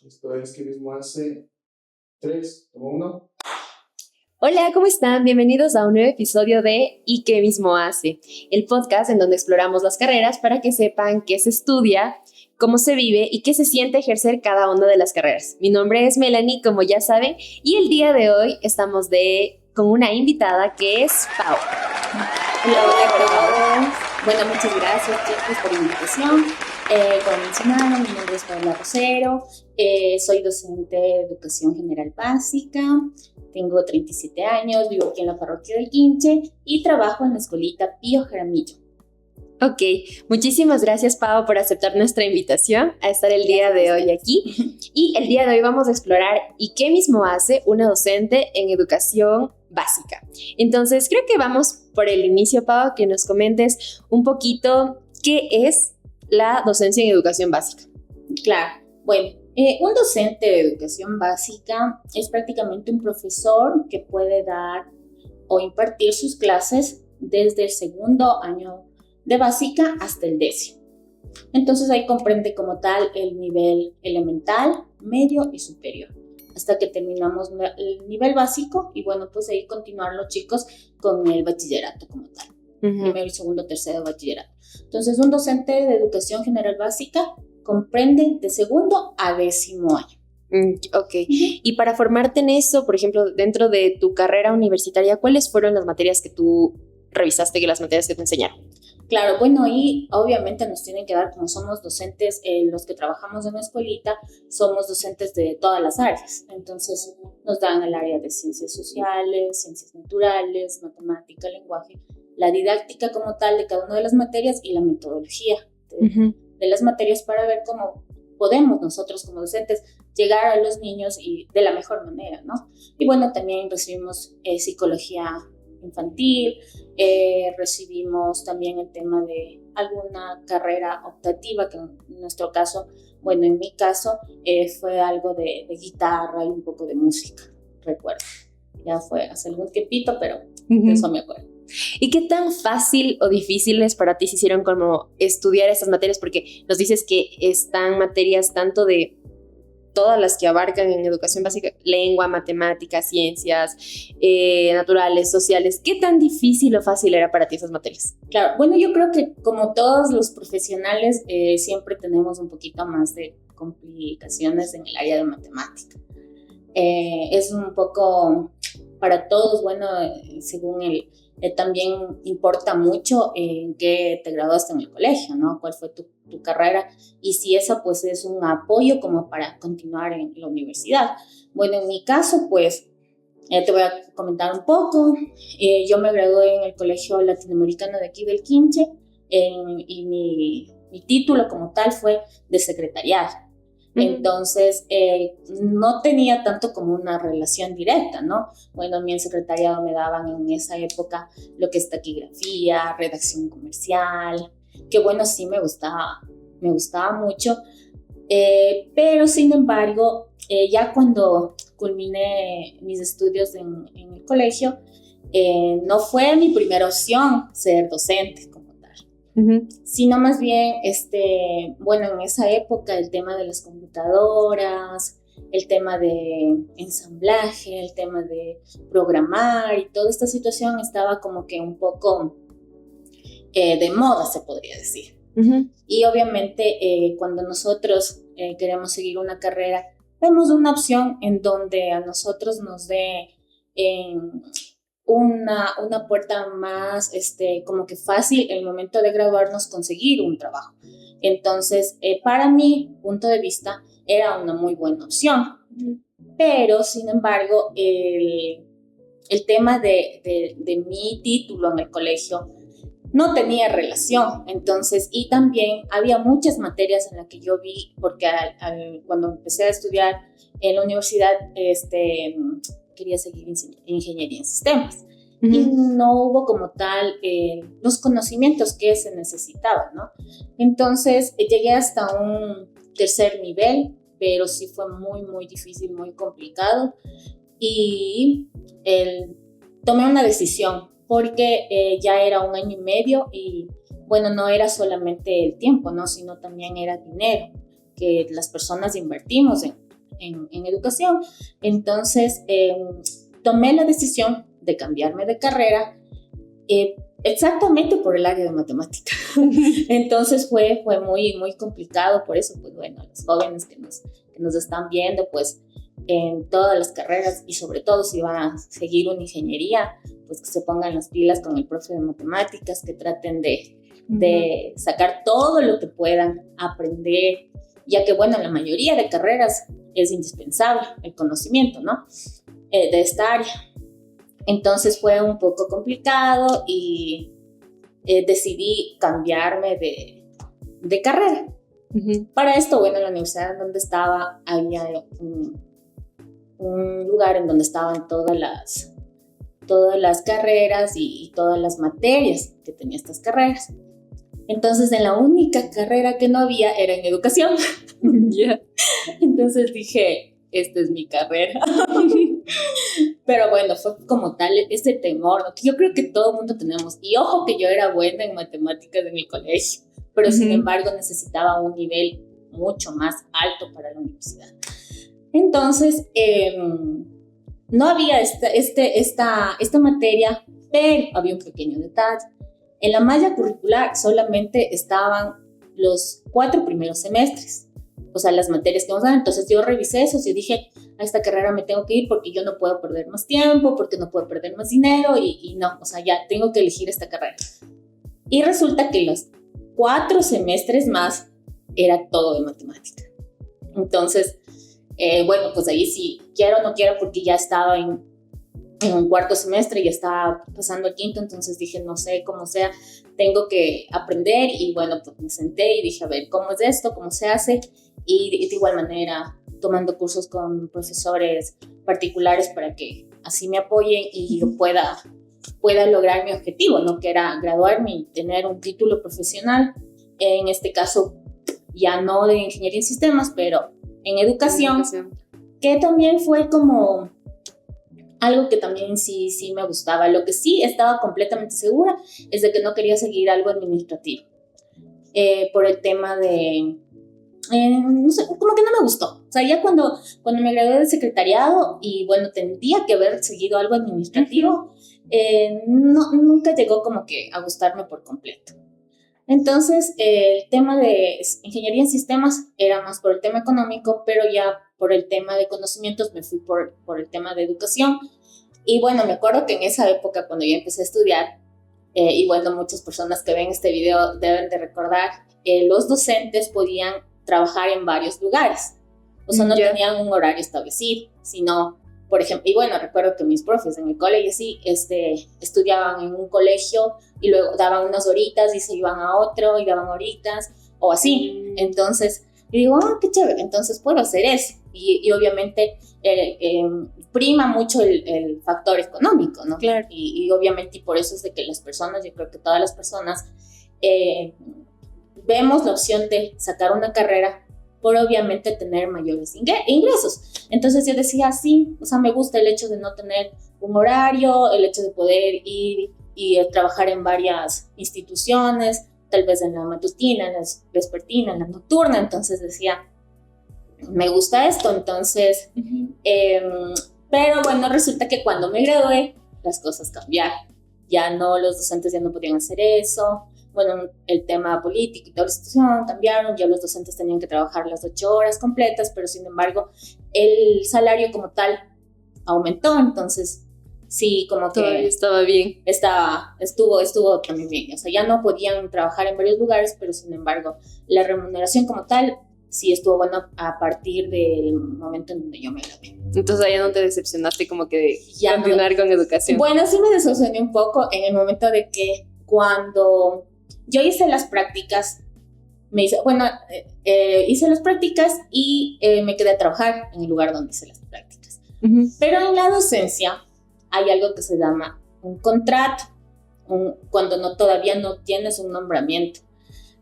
Esto es que mismo hace 3, como 1. Hola, ¿cómo están? Bienvenidos a un nuevo episodio de ¿Y qué mismo hace? El podcast en donde exploramos las carreras para que sepan qué se estudia, cómo se vive y qué se siente ejercer cada una de las carreras. Mi nombre es Melanie, como ya saben, y el día de hoy estamos con una invitada que es Pau. Hola a todos. Bueno, muchas gracias, chicos, por la invitación. Como mencionaron, mi nombre es Paula Rosero, soy docente de Educación General Básica, tengo 37 años, vivo aquí en la parroquia del Quinche y trabajo en la escuelita Pío Jaramillo. Ok, muchísimas gracias, Pau, por aceptar nuestra invitación a estar el día de hoy aquí. Y el día de hoy vamos a explorar ¿y qué mismo hace una docente en educación básica? Entonces, creo que vamos por el inicio, Pau, que nos comentes un poquito qué es la docencia en educación básica. Claro, bueno, un docente de educación básica es prácticamente un profesor que puede dar o impartir sus clases desde el segundo año de básica hasta el 10º. Entonces ahí comprende como tal el nivel elemental, medio y superior, hasta que terminamos el nivel básico y bueno, pues ahí continuar los chicos con el bachillerato como tal. Primero y segundo, tercero bachillerato. Entonces un docente de educación general básica comprende de segundo a 10º año. Ok, y para formarte en eso, por ejemplo, dentro de tu carrera universitaria, ¿cuáles fueron las materias que tú revisaste, las materias que te enseñaron? Claro, bueno, y obviamente nos tienen que dar, como somos docentes, los que trabajamos en la escuelita, somos docentes de todas las áreas. Entonces nos dan el área de ciencias sociales, ciencias naturales, matemática, lenguaje, la didáctica como tal de cada una de las materias y la metodología de las materias para ver cómo podemos nosotros como docentes llegar a los niños y de la mejor manera, ¿no? Y bueno, también recibimos psicología infantil, recibimos también el tema de alguna carrera optativa, que en nuestro caso, bueno, en mi caso, fue algo de guitarra y un poco de música, recuerdo. Ya fue hace algún tiempito, pero de eso me acuerdo. ¿Y qué tan fácil o difíciles para ti se hicieron como estudiar estas materias? Porque nos dices que están materias tanto de todas las que abarcan en educación básica, lengua, matemáticas, ciencias, naturales, sociales. ¿Qué tan difícil o fácil era para ti esas materias? Claro, bueno, yo creo que como todos los profesionales, siempre tenemos un poquito más de complicaciones en el área de matemática. Es un poco para todos, bueno, según también importa mucho en qué te graduaste en el colegio, ¿no? ¿Cuál fue tu carrera? Y si esa pues es un apoyo como para continuar en la universidad. Bueno, en mi caso pues te voy a comentar un poco. Yo me gradué en el Colegio Latinoamericano de aquí del Quinche y mi título como tal fue de secretariado. Entonces, no tenía tanto como una relación directa, ¿no? Bueno, a mí en secretariado me daban en esa época lo que es taquigrafía, redacción comercial, que bueno, sí me gustaba mucho, pero sin embargo, ya cuando culminé mis estudios en el colegio, no fue mi primera opción ser docente, sino más bien, bueno, en esa época el tema de las computadoras, el tema de ensamblaje, el tema de programar y toda esta situación estaba como que un poco de moda, se podría decir. Y obviamente cuando nosotros queremos seguir una carrera, vemos una opción en donde a nosotros nos dé una puerta más como que fácil el momento de graduarnos conseguir un trabajo. Entonces, para mi punto de vista, era una muy buena opción. Pero, sin embargo, el tema de mi título en el colegio no tenía relación. Entonces, y también había muchas materias en las que yo vi, porque cuando empecé a estudiar en la universidad, quería seguir ingeniería en sistemas. Y no hubo como tal los conocimientos que se necesitaban, ¿no? Entonces llegué hasta un tercer nivel, pero sí fue muy, muy difícil, muy complicado. Y tomé una decisión, porque ya era 1 año y medio y bueno, no era solamente el tiempo, ¿no? Sino también era dinero que las personas invertimos en educación. Entonces, tomé la decisión de cambiarme de carrera exactamente por el área de matemática. Entonces fue muy, muy complicado. Por eso, pues bueno, los jóvenes que nos están viendo, pues en todas las carreras y sobre todo si van a seguir una ingeniería, pues que se pongan las pilas con el profe de matemáticas, que traten de sacar todo lo que puedan aprender, ya que bueno, en la mayoría de carreras es indispensable el conocimiento, ¿no? De esta área. Entonces fue un poco complicado y decidí cambiarme de carrera. Para esto, bueno, en la universidad en donde estaba había un lugar en donde estaban todas las carreras y todas las materias que tenía estas carreras. Entonces, en la única carrera que no había era en educación. Yeah. Entonces dije, esta es mi carrera. Pero bueno, fue como tal ese temor, ¿no? Que yo creo que todo el mundo tenemos. Y ojo que yo era buena en matemáticas en el colegio, pero sin embargo necesitaba un nivel mucho más alto para la universidad. Entonces, no había esta materia, pero había un pequeño detalle. En la malla curricular solamente estaban los 4 primeros semestres, o sea, las materias que vamos a dar. Entonces yo revisé eso y dije, a esta carrera me tengo que ir porque yo no puedo perder más tiempo, porque no puedo perder más dinero y no, o sea, ya tengo que elegir esta carrera. Y resulta que los 4 semestres más era todo de matemática. Entonces, bueno, pues ahí sí, quiero o no quiero, porque ya estaba en un 4º semestre, ya estaba pasando al 5º, entonces dije, no sé, cómo sea, tengo que aprender. Y bueno, pues me senté y dije, a ver, ¿cómo es esto? ¿Cómo se hace? Y de igual manera, tomando cursos con profesores particulares para que así me apoyen y yo pueda lograr mi objetivo, ¿no? Que era graduarme y tener un título profesional, en este caso ya no de ingeniería en sistemas, pero en educación, que también fue como algo que también sí me gustaba. Lo que sí estaba completamente segura es de que no quería seguir algo administrativo, por el tema de, no sé, como que no me gustó. O sea, ya cuando me gradué de secretariado y bueno, tendría que haber seguido algo administrativo, nunca llegó como que a gustarme por completo. Entonces, el tema de ingeniería en sistemas era más por el tema económico, pero ya por el tema de conocimientos me fui por el tema de educación. Y bueno, me acuerdo que en esa época, cuando yo empecé a estudiar, y bueno, muchas personas que ven este video deben de recordar, los docentes podían trabajar en varios lugares. O sea, no tenían un horario establecido, sino, por ejemplo, y bueno, recuerdo que mis profes en el colegio sí, estudiaban en un colegio y luego daban unas horitas y se iban a otro y daban horitas o así. Entonces, yo digo, qué chévere, entonces puedo hacer eso. Y obviamente prima mucho el factor económico, ¿no? Claro. Y obviamente, y por eso es de que las personas, yo creo que todas las personas, vemos la opción de sacar una carrera por obviamente tener mayores ingresos. Entonces yo decía, sí, o sea, me gusta el hecho de no tener un horario, el hecho de poder ir y trabajar en varias instituciones, tal vez en la matutina, en la vespertina, en la nocturna. Entonces decía, me gusta esto. Entonces, pero bueno, resulta que cuando me gradué, las cosas cambiaron. Ya no, los docentes ya no podían hacer eso. Bueno, el tema político y toda la situación cambiaron. Ya los docentes tenían que trabajar las 8 horas completas, pero sin embargo, el salario como tal aumentó. Entonces, sí, como que todavía estaba bien. Estuvo también bien. O sea, ya no podían trabajar en varios lugares, pero sin embargo, la remuneración como tal sí estuvo bueno a partir del momento en donde yo me gradué. Entonces ya no te decepcionaste como que de ya continuar con educación. Bueno, sí me decepcioné un poco en el momento de que cuando yo hice las prácticas, hice las prácticas y me quedé a trabajar en el lugar donde hice las prácticas. Pero en la docencia hay algo que se llama un contrato, cuando todavía no tienes un nombramiento.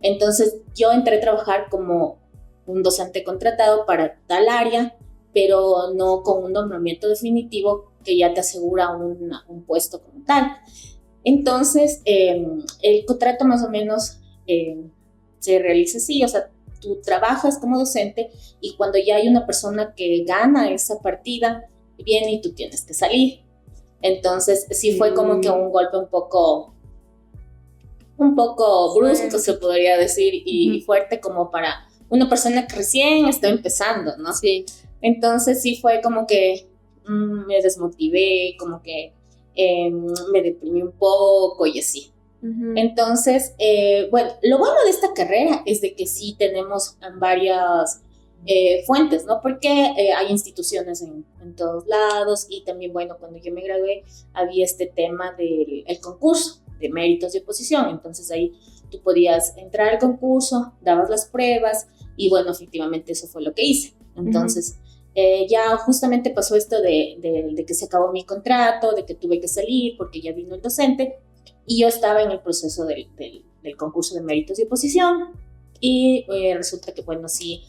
Entonces yo entré a trabajar como un docente contratado para tal área, pero no con un nombramiento definitivo que ya te asegura un puesto como tal. Entonces, el contrato más o menos se realiza así, o sea, tú trabajas como docente y cuando ya hay una persona que gana esa partida, viene y tú tienes que salir. Entonces sí fue como que un golpe un poco brusco, se podría decir, y fuerte como para una persona que recién está empezando, ¿no? Sí. Entonces sí fue como que me desmotivé, como que me deprimí un poco y así. Entonces, bueno, lo bueno de esta carrera es de que sí tenemos varias fuentes, ¿no? Porque hay instituciones en todos lados y también, bueno, cuando yo me gradué había este tema del concurso de méritos y oposición, entonces ahí tú podías entrar al concurso, dabas las pruebas y bueno, efectivamente eso fue lo que hice. Entonces, ya justamente pasó esto de que se acabó mi contrato, de que tuve que salir porque ya vino el docente y yo estaba en el proceso del concurso de méritos y oposición y resulta que, bueno, sí,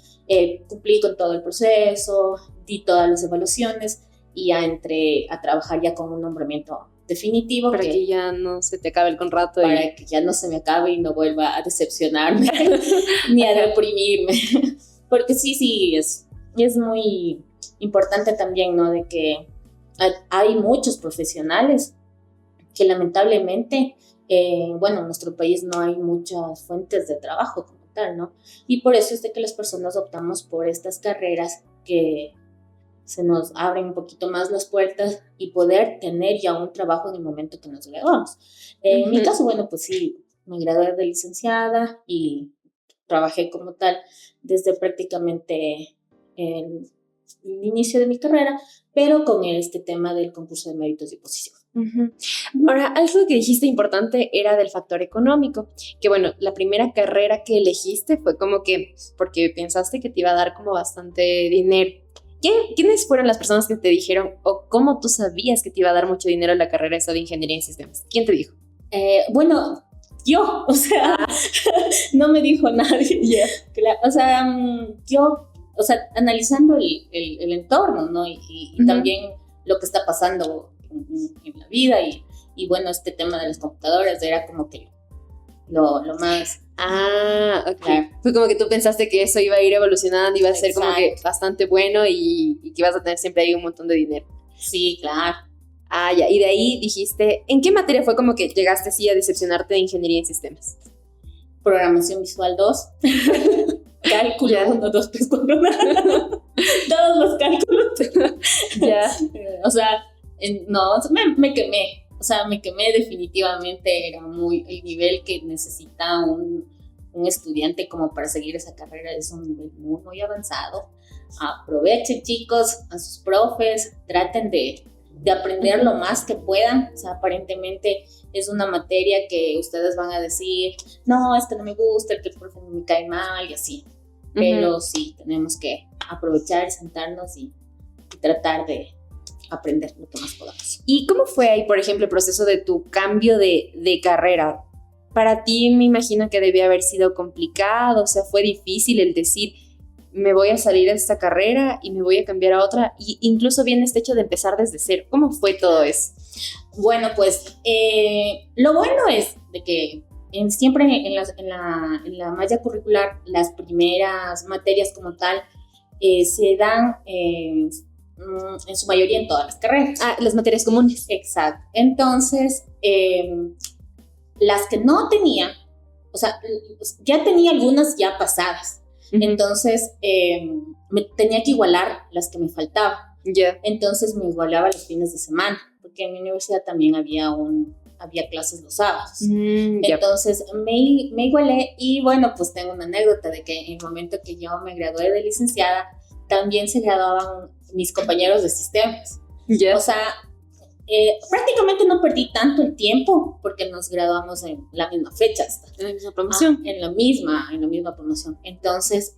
cumplí con todo el proceso, di todas las evaluaciones y ya entré a trabajar ya con un nombramiento definitivo. Para que ya no se te acabe el contrato. Para que ya no se me acabe y no vuelva a decepcionarme ni a deprimirme. Porque sí, es muy importante también, ¿no? De que hay muchos profesionales que lamentablemente, bueno, en nuestro país no hay muchas fuentes de trabajo como tal, ¿no? Y por eso es de que las personas optamos por estas carreras que se nos abren un poquito más las puertas y poder tener ya un trabajo en el momento que nos graduamos. En mi caso, bueno, pues sí, me gradué de licenciada y trabajé como tal desde prácticamente el inicio de mi carrera, pero con este tema del concurso de méritos y oposición. Ahora, algo que dijiste importante era del factor económico, que bueno, la primera carrera que elegiste fue como que porque pensaste que te iba a dar como bastante dinero. ¿Quiénes fueron las personas que te dijeron o cómo tú sabías que te iba a dar mucho dinero en la carrera esa de ingeniería en sistemas? ¿Quién te dijo? Bueno, yo, o sea, no me dijo nadie. Yeah. O sea, yo, o sea, analizando el entorno, ¿no? Y también lo que está pasando en la vida y bueno, este tema de las computadoras era como que lo más... Ok. Claro. Fue como que tú pensaste que eso iba a ir evolucionando, iba a ser como que bastante bueno y que ibas a tener siempre ahí un montón de dinero. Sí, claro. Ya. Y de ahí dijiste, ¿en qué materia fue como que llegaste así a decepcionarte de ingeniería en sistemas? Programación visual 2. Cálculo 1, 2, 3, 4. Todos los cálculos. Ya. O sea, no, me quemé. O sea, me quemé definitivamente, era el nivel que necesita un estudiante como para seguir esa carrera es un nivel muy, muy avanzado. Aprovechen, chicos, a sus profes, traten de aprender lo más que puedan. O sea, aparentemente es una materia que ustedes van a decir, no, es que no me gusta, el profe me cae mal y así. Pero sí, tenemos que aprovechar, sentarnos y tratar de aprender lo que más podamos. ¿Y cómo fue ahí, por ejemplo, el proceso de tu cambio de carrera? Para ti me imagino que debía haber sido complicado, o sea, fue difícil el decir, me voy a salir de esta carrera y me voy a cambiar a otra, y incluso viene este hecho de empezar desde cero. ¿Cómo fue todo eso? Bueno, pues lo bueno es de que siempre en la malla curricular, las primeras materias como tal se dan en su mayoría en todas las carreras. Las materias comunes. Exacto. Entonces, las que no tenía, o sea, ya tenía algunas ya pasadas. Entonces, me tenía que igualar las que me faltaban. Yeah. Entonces, me igualaba los fines de semana, porque en mi universidad también había clases los sábados. Entonces, me igualé y bueno, pues tengo una anécdota de que en el momento que yo me gradué de licenciada, también se graduaban mis compañeros de sistemas. Yeah. O sea, prácticamente no perdí tanto el tiempo porque nos graduamos en la misma fecha. En la misma promoción. En la misma promoción. Entonces,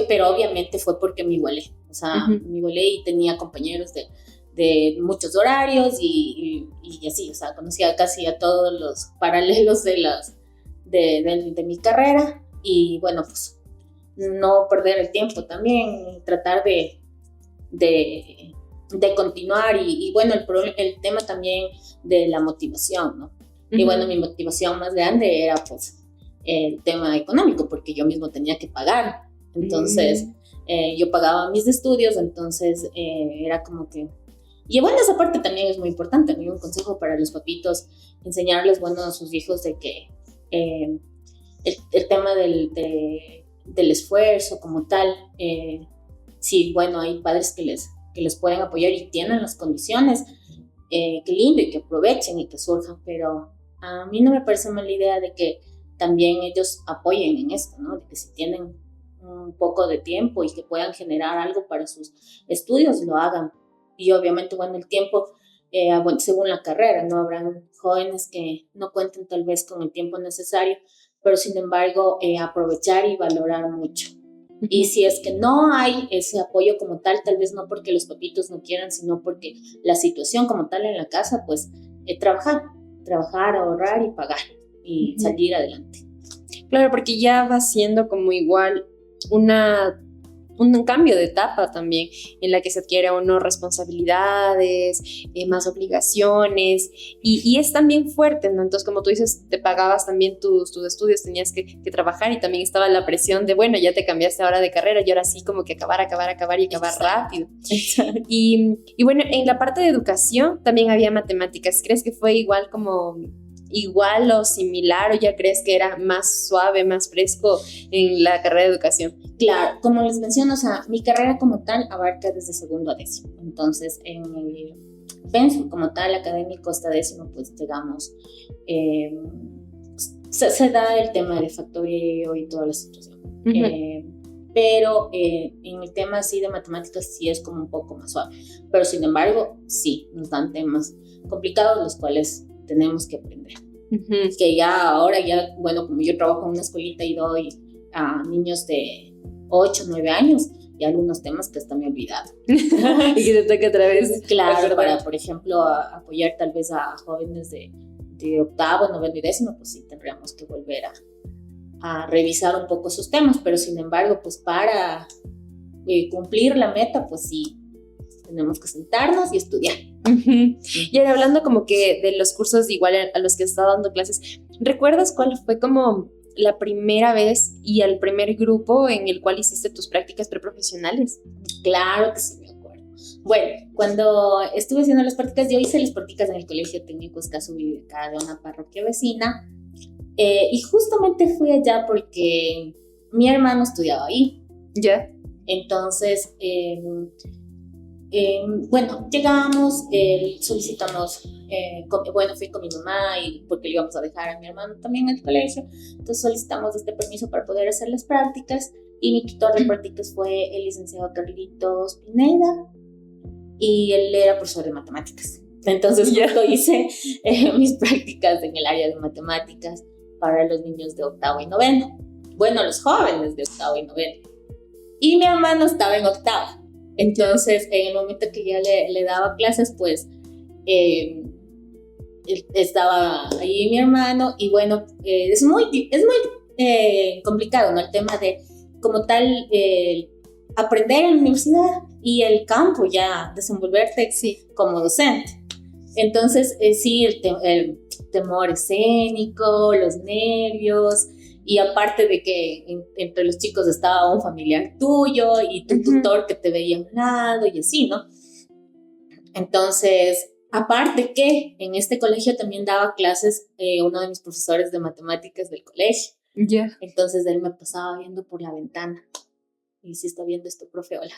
pero obviamente fue porque me igualé. O sea, me igualé y tenía compañeros de muchos horarios y así. O sea, conocía casi a todos los paralelos de mi carrera. Y bueno, pues no perder el tiempo también, tratar de continuar y bueno, el tema también de la motivación, ¿no? Y bueno, mi motivación más grande era pues el tema económico, porque yo mismo tenía que pagar. Entonces, yo pagaba mis estudios, entonces era como que... Y bueno, esa parte también es muy importante. A mí un consejo para los papitos, enseñarles, bueno, a sus hijos de que el tema del esfuerzo como tal, sí, bueno, hay padres que les pueden apoyar y tienen las condiciones, qué lindo y que aprovechen y que surjan, pero a mí no me parece mala idea de que también ellos apoyen en esto, ¿no? De que si tienen un poco de tiempo y que puedan generar algo para sus estudios, lo hagan. Y obviamente, bueno, el tiempo, según la carrera, ¿no? Habrán jóvenes que no cuenten tal vez con el tiempo necesario, pero sin embargo, aprovechar y valorar mucho. Y si es que no hay ese apoyo como tal vez no porque los papitos no quieran, sino porque la situación como tal en la casa, pues trabajar, ahorrar y pagar y salir adelante. Claro, porque ya va siendo como igual un cambio de etapa también, en la que se adquiere uno responsabilidades, más obligaciones, y es también fuerte, ¿no? Entonces, como tú dices, te pagabas también tus estudios, tenías que trabajar, y también estaba la presión de, bueno, ya te cambiaste ahora de carrera, y ahora sí como que acabar y acabar Exacto. rápido. Y bueno, en la parte de educación también había matemáticas. ¿Crees que fue igual o similar, o ya crees que era más suave, más fresco en la carrera de educación? Claro, como les menciono, o sea, mi carrera como tal abarca desde segundo a décimo. Entonces, en el pensum como tal académico hasta décimo, pues digamos, se da el tema de factoreo y toda la situación. Pero en el tema así de matemáticas sí es como un poco más suave. Pero sin embargo, sí, nos dan temas complicados los cuales tenemos que aprender. Que ya ahora, bueno, como yo trabajo en una escuelita y doy a niños de 8, 9 años, y algunos temas que hasta me he olvidado. Y que te toca otra vez. Claro, para, por ejemplo, apoyar tal vez a jóvenes de octavo, noveno y décimo, pues sí tendríamos que volver a revisar un poco esos temas, pero sin embargo, pues para cumplir la meta, pues sí, tenemos que sentarnos y estudiar. Y ahora hablando como que de los cursos igual a los que has estado dando clases, ¿recuerdas cuál fue como la primera vez y el primer grupo en el cual hiciste tus prácticas preprofesionales? Claro que sí me acuerdo. Bueno, cuando estuve haciendo las prácticas, yo hice las prácticas en el Colegio Técnico Escazú de acá, de una parroquia vecina, y justamente fui allá porque mi hermano estudiaba ahí. ¿Ya? Entonces, bueno, llegamos, solicitamos, fui con mi mamá y porque le íbamos a dejar a mi hermano también en el colegio, entonces solicitamos este permiso para poder hacer las prácticas, y mi tutor de prácticas fue el licenciado Carlitos Pineda, y él era profesor de matemáticas. Entonces justo hice mis prácticas en el área de matemáticas para los niños de octavo y noveno, bueno, los jóvenes de octavo y noveno, y mi hermano estaba en octavo. Entonces, en el momento que ya le daba clases, pues estaba ahí mi hermano, y bueno, es muy complicado, ¿no? El tema de, como tal, aprender en la universidad y el campo, ya desenvolverte como docente. Entonces, sí, el temor escénico, los nervios, y aparte de que entre los chicos estaba un familiar tuyo y tu tutor que te veía a un lado y así, ¿no? Entonces, aparte que en este colegio también daba clases uno de mis profesores de matemáticas del colegio. Entonces él me pasaba viendo por la ventana. Y si está viendo esto, profe, hola.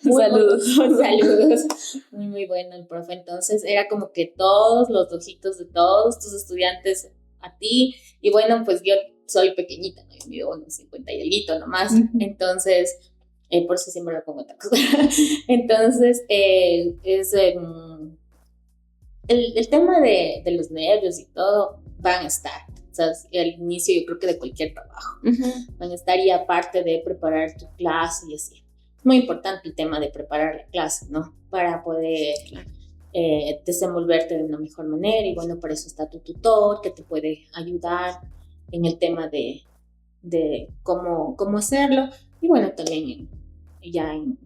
Saludos. Saludos. Muy, muy bueno el profe. Entonces era como que todos los ojitos de todos tus estudiantes a ti. Y bueno, pues yo soy pequeñita, ¿no? Yo mido unos 50 y algo nomás. Entonces, por eso siempre me pongo tacos. Entonces, el tema de los nervios y todo van a estar. O sea, al inicio yo creo que de cualquier trabajo van a estar, y aparte de preparar tu clase y así. Muy importante el tema de preparar la clase, ¿no? Para poder desenvolverte de una mejor manera, y bueno, por eso está tu tutor que te puede ayudar en el tema de cómo hacerlo, y bueno, también en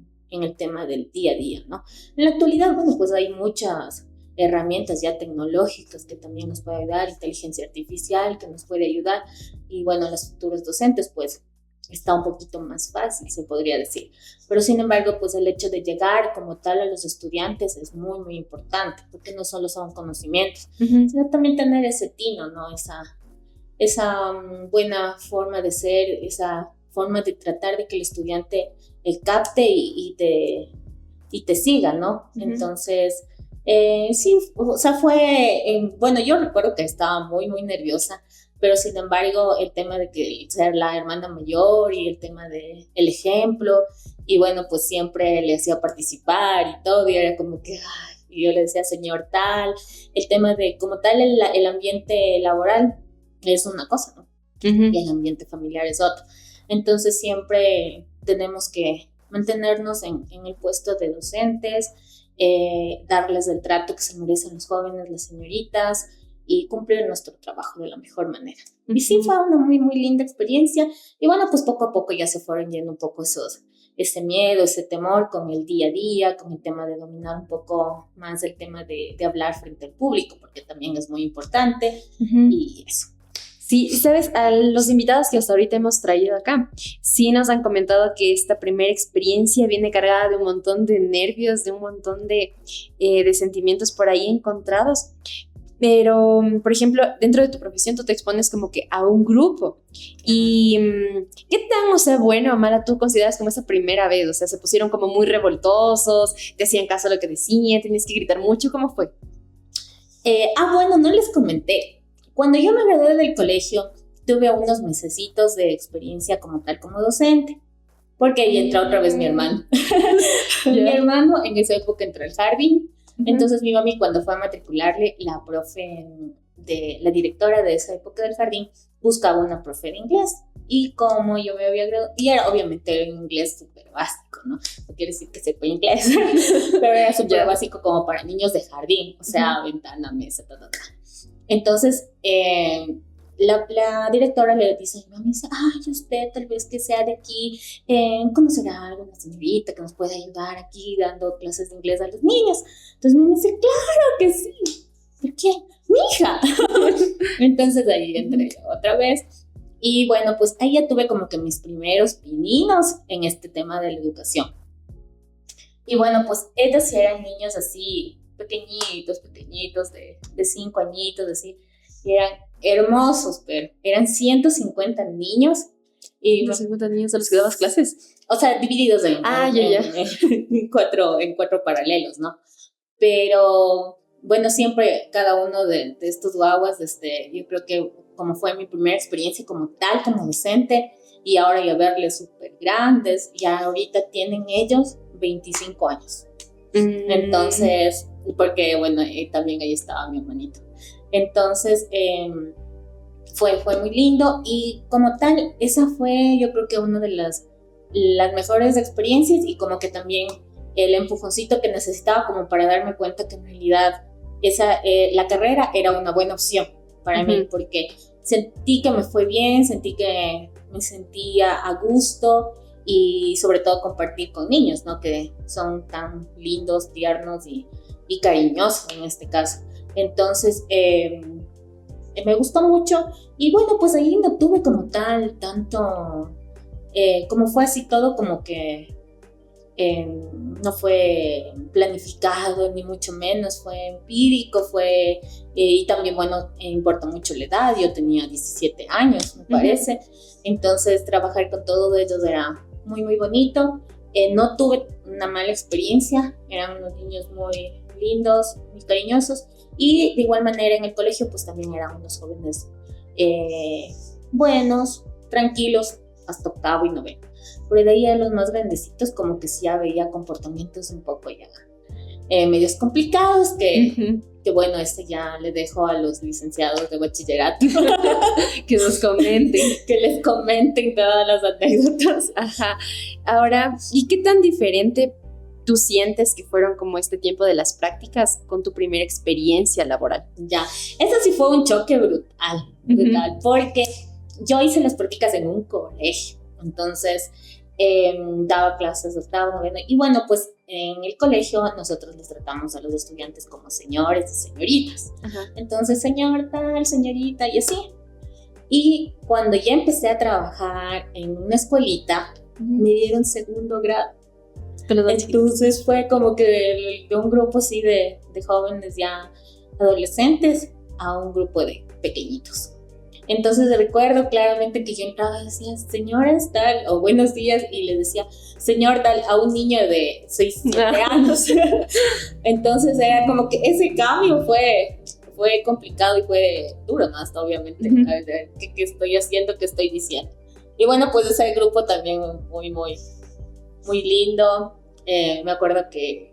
el tema del día a día, ¿no? En la actualidad, bueno, pues hay muchas herramientas ya tecnológicas que también nos puede ayudar, inteligencia artificial que nos puede ayudar, y bueno, los futuros docentes pues está un poquito más fácil, se podría decir. Pero sin embargo, pues el hecho de llegar como tal a los estudiantes es muy, muy importante, porque no solo son conocimientos, sino también tener ese tino, ¿no? Esa buena forma de ser, esa forma de tratar de que el estudiante capte y te siga, ¿no? Entonces, sí, o sea, bueno, yo recuerdo que estaba muy, muy nerviosa, pero sin embargo, el tema de que ser la hermana mayor y el tema del ejemplo, y bueno, pues siempre le hacía participar y todo, y era como que, ay, y yo le decía, señor tal, el tema de como tal el ambiente laboral es una cosa, ¿no? Y el ambiente familiar es otro. Entonces siempre tenemos que mantenernos en el puesto de docentes, darles el trato que se merecen los jóvenes, las señoritas, y cumplir nuestro trabajo de la mejor manera. Y sí, fue una muy, muy linda experiencia. Y bueno, pues poco a poco ya se fueron yendo un poco ese miedo, ese temor con el día a día, con el tema de dominar un poco más el tema de hablar frente al público, porque también es muy importante. Y eso. Sí, sabes, a los invitados que hasta ahorita hemos traído acá, sí nos han comentado que esta primera experiencia viene cargada de un montón de nervios, de un montón de sentimientos por ahí encontrados. Pero, por ejemplo, dentro de tu profesión tú te expones como que a un grupo. ¿Y qué tan, o sea, bueno o mala tú consideras como esa primera vez? O sea, se pusieron como muy revoltosos, te hacían caso a lo que decían, tenías que gritar mucho, ¿cómo fue? Bueno, no les comenté. Cuando yo me gradué del colegio, tuve unos mesecitos de experiencia como tal, como docente. Porque ahí entra otra vez mi hermano. Mi hermano en esa época entró al jardín. Entonces mi mami, cuando fue a matricularle, la directora de esa época del jardín buscaba una profe de inglés. Y como yo me había graduado, y era obviamente era un inglés súper básico, ¿no? No quiere decir que sepa inglés, pero era súper básico como para niños de jardín, o sea, ventana, mesa, Entonces, la directora le dice a mi mamá, dice, ay, usted tal vez que sea de aquí, conocerá a alguna señorita que nos pueda ayudar aquí dando clases de inglés a los niños. Entonces mi mamá dice, claro que sí. ¿Por qué? Mi hija. Entonces ahí entré otra vez. Y bueno, pues ahí ya tuve como que mis primeros pininos en este tema de la educación. Y bueno, pues ellos sí eran niños así, pequeñitos, de 5 añitos, así, y eran hermosos, pero eran 150 niños. Y 150 niños a los que dabas clases. O sea, divididos en cuatro paralelos, ¿no? Pero bueno, siempre cada uno de estos guaguas, yo creo que como fue mi primera experiencia como tal, como docente, y ahora ya verles súper grandes, ya ahorita tienen ellos 25 años. Entonces, porque bueno, también ahí estaba mi hermanito. Entonces, fue muy lindo, y como tal, esa fue yo creo que una de las mejores experiencias, y como que también el empujoncito que necesitaba como para darme cuenta que en realidad la carrera era una buena opción para mí, porque sentí que me fue bien, sentí que me sentía a gusto, y sobre todo compartir con niños, ¿no? Que son tan lindos, tiernos y cariñosos en este caso. Entonces, me gustó mucho, y bueno, pues ahí no tuve como tal, tanto, como fue así todo como que no fue planificado, ni mucho menos, fue empírico, y también, bueno, importa mucho la edad, yo tenía 17 años, me parece, entonces trabajar con todos ellos era muy, muy bonito. No tuve una mala experiencia, eran unos niños muy lindos, muy cariñosos, y de igual manera en el colegio pues también eran unos jóvenes buenos, tranquilos, hasta octavo y noveno. Pero de ahí a los más grandecitos como que sí ya veía comportamientos un poco ya medios complicados, que bueno, ya le dejo a los licenciados de bachillerato que nos comenten, que les comenten todas las anécdotas. Ajá. Ahora, ¿y qué tan diferente tú sientes que fueron como este tiempo de las prácticas con tu primera experiencia laboral? Ya, eso sí fue un choque brutal, porque yo hice las prácticas en un colegio, entonces daba clases de octavo, noveno, y bueno, pues en el colegio nosotros les tratamos a los estudiantes como señores y señoritas. Ajá. Entonces, señor tal, señorita, y así. Y cuando ya empecé a trabajar en una escuelita, me dieron segundo grado. Entonces fue como que de un grupo así de jóvenes ya adolescentes a un grupo de pequeñitos. Entonces recuerdo claramente que yo entraba y decía, señoras tal, o buenos días, y le decía, señor tal, a un niño de 6, 7 años. Entonces era como que ese cambio fue complicado y fue duro, ¿no? Hasta obviamente, a ver, ¿qué estoy haciendo? ¿Qué estoy diciendo? Y bueno, pues ese grupo también muy, muy, muy lindo. Me acuerdo que,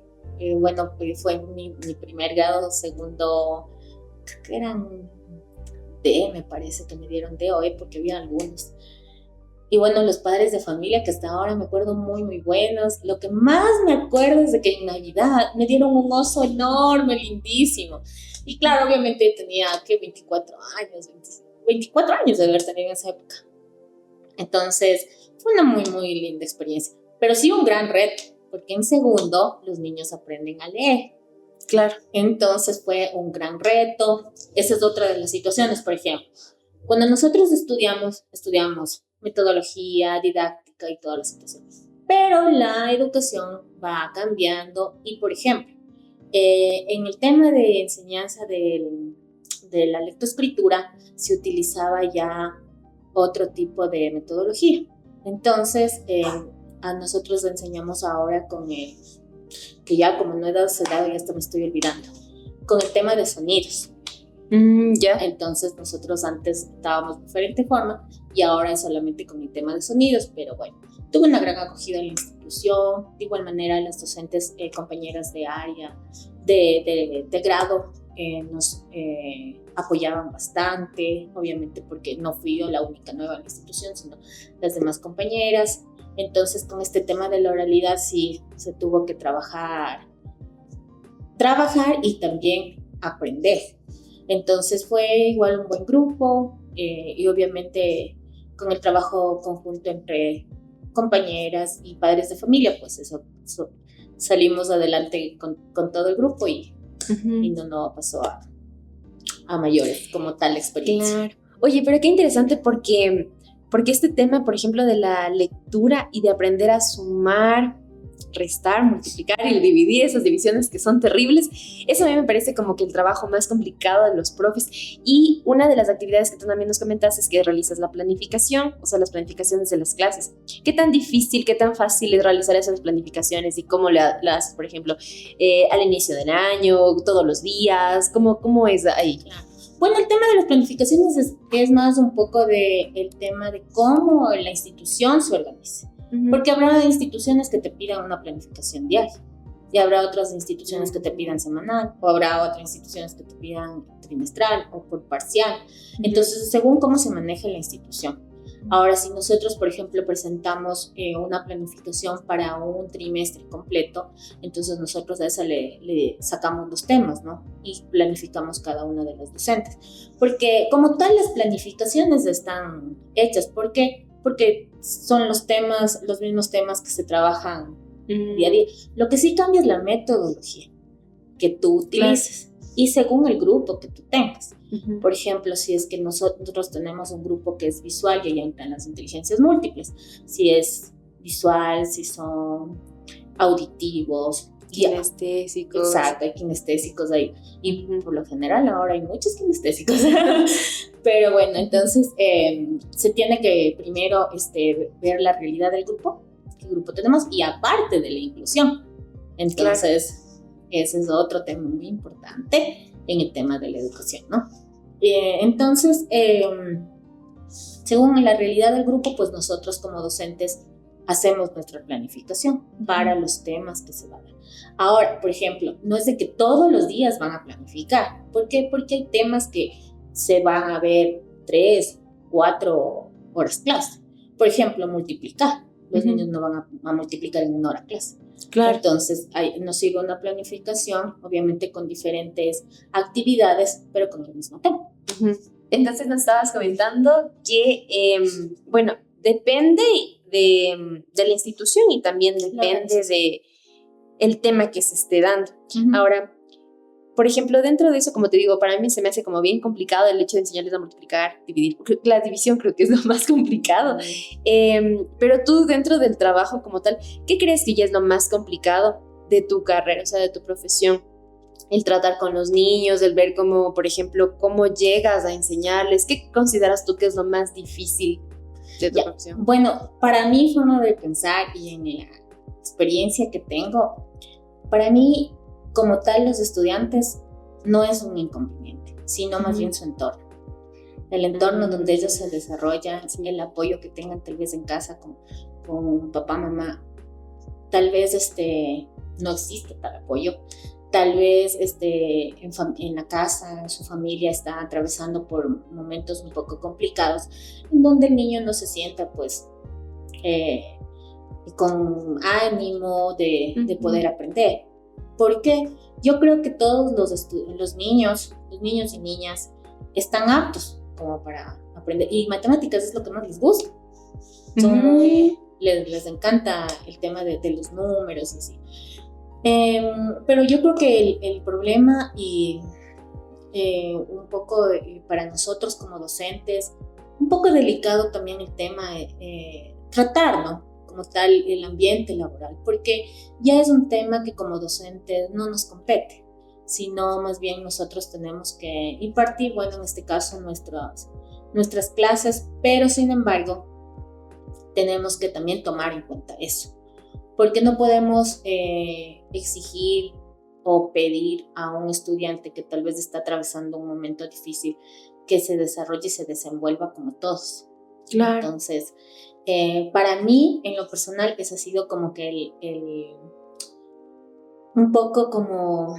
bueno, pues fue mi primer grado, segundo, creo que eran D, me parece que me dieron D o E, porque había algunos. Y bueno, los padres de familia, que hasta ahora me acuerdo muy, muy buenos. Lo que más me acuerdo es de que en Navidad me dieron un oso enorme, lindísimo. Y claro, obviamente tenía, ¿qué? 24 años, 24 años de haber tenido en esa época. Entonces, fue una muy, muy linda experiencia. Pero sí un gran reto, porque en segundo los niños aprenden a leer. Claro. Entonces fue un gran reto. Esa es otra de las situaciones, por ejemplo. Cuando nosotros estudiamos metodología, didáctica y todas las situaciones. Pero la educación va cambiando y, por ejemplo, en el tema de enseñanza de la lectoescritura se utilizaba ya otro tipo de metodología. Entonces, a nosotros enseñamos ahora con el, que ya como no he dado ese dado, ya hasta me estoy olvidando, con el tema de sonidos. Ya. Entonces nosotros antes dábamos de diferente forma y ahora es solamente con el tema de sonidos, pero bueno, tuve una gran acogida en la institución. De igual manera las docentes, compañeras de área, de grado, nos apoyaban bastante, obviamente porque no fui yo la única nueva en la institución, sino las demás compañeras. Entonces con este tema de la oralidad sí se tuvo que trabajar y también aprender. Entonces fue igual un buen grupo, y obviamente con el trabajo conjunto entre compañeras y padres de familia, pues eso salimos adelante con todo el grupo y no pasó a mayores como tal experiencia. Claro. Oye, pero qué interesante porque este tema, por ejemplo, de la lectura y de aprender a sumar, restar, multiplicar y dividir esas divisiones que son terribles, eso a mí me parece como que el trabajo más complicado de los profes. Y una de las actividades que tú también nos comentaste es que realizas la planificación, o sea, las planificaciones de las clases. ¿Qué tan difícil, qué tan fácil es realizar esas planificaciones y cómo las haces, por ejemplo, al inicio del año, todos los días? ¿Cómo es ahí? Claro. Bueno, el tema de las planificaciones es más un poco el tema de cómo la institución se organiza. Porque habrá instituciones que te pidan una planificación diaria y habrá otras instituciones que te pidan semanal, o habrá otras instituciones que te pidan trimestral o por parcial. Entonces, según cómo se maneje la institución. Ahora, si nosotros, por ejemplo, presentamos una planificación para un trimestre completo, entonces nosotros a esa le sacamos los temas, ¿no? Y planificamos cada una de las docentes. Porque como tal, las planificaciones están hechas. ¿Por qué? Porque son los mismos temas que se trabajan día a día. Lo que sí cambia es la metodología que tú utilices, claro, y según el grupo que tú tengas. Por ejemplo, si es que nosotros tenemos un grupo que es visual, y ahí entran las inteligencias múltiples. Si es visual, si son auditivos, kinestésicos. Exacto, hay kinestésicos ahí. Y por lo general ahora hay muchos kinestésicos. Pero bueno, entonces se tiene que primero ver la realidad del grupo, qué grupo tenemos, y aparte de la inclusión. Entonces, claro, ese es otro tema muy importante en el tema de la educación, ¿no? Entonces, según la realidad del grupo, pues nosotros como docentes hacemos nuestra planificación para los temas que se van a dar. Ahora, por ejemplo, no es de que todos los días van a planificar. ¿Por qué? Porque hay temas que se van a ver 3, 4 horas clase. Por ejemplo, multiplicar. Los niños no van a multiplicar en 1 hora clase. Claro. Entonces, nos sigue una planificación, obviamente con diferentes actividades, pero con el mismo tema. Entonces nos estabas comentando que, bueno, depende de la institución y también depende de el tema que se esté dando. Ahora, por ejemplo, dentro de eso, como te digo, para mí se me hace como bien complicado el hecho de enseñarles a multiplicar, dividir. La división creo que es lo más complicado. Pero tú, dentro del trabajo como tal, ¿qué crees que ya es lo más complicado de tu carrera, o sea, de tu profesión? El tratar con los niños, el ver cómo, por ejemplo, cómo llegas a enseñarles. ¿Qué consideras tú que es lo más difícil de tu profesión? Bueno, para mi forma de pensar y en la experiencia que tengo, para mí, como tal, los estudiantes no es un inconveniente, sino más bien su entorno. El entorno donde ellos se desarrollan, el apoyo que tengan tal vez en casa con papá, mamá. Tal vez no existe tal apoyo. Tal vez en la casa, su familia está atravesando por momentos un poco complicados, en donde el niño no se sienta pues con ánimo de poder aprender. Porque yo creo que todos los niños y niñas están aptos como para aprender. Y matemáticas es lo que más les gusta. Les encanta el tema de los números y así. Pero yo creo que el problema y un poco para nosotros como docentes, un poco delicado también el tema tratar, ¿no? Como tal el ambiente laboral, porque ya es un tema que como docentes no nos compete, sino más bien nosotros tenemos que impartir, bueno, en este caso nuestras clases, pero sin embargo tenemos que también tomar en cuenta eso. Porque no podemos exigir o pedir a un estudiante que tal vez está atravesando un momento difícil que se desarrolle y se desenvuelva como todos. Claro. Entonces, para mí, en lo personal, ese ha sido como que un poco como,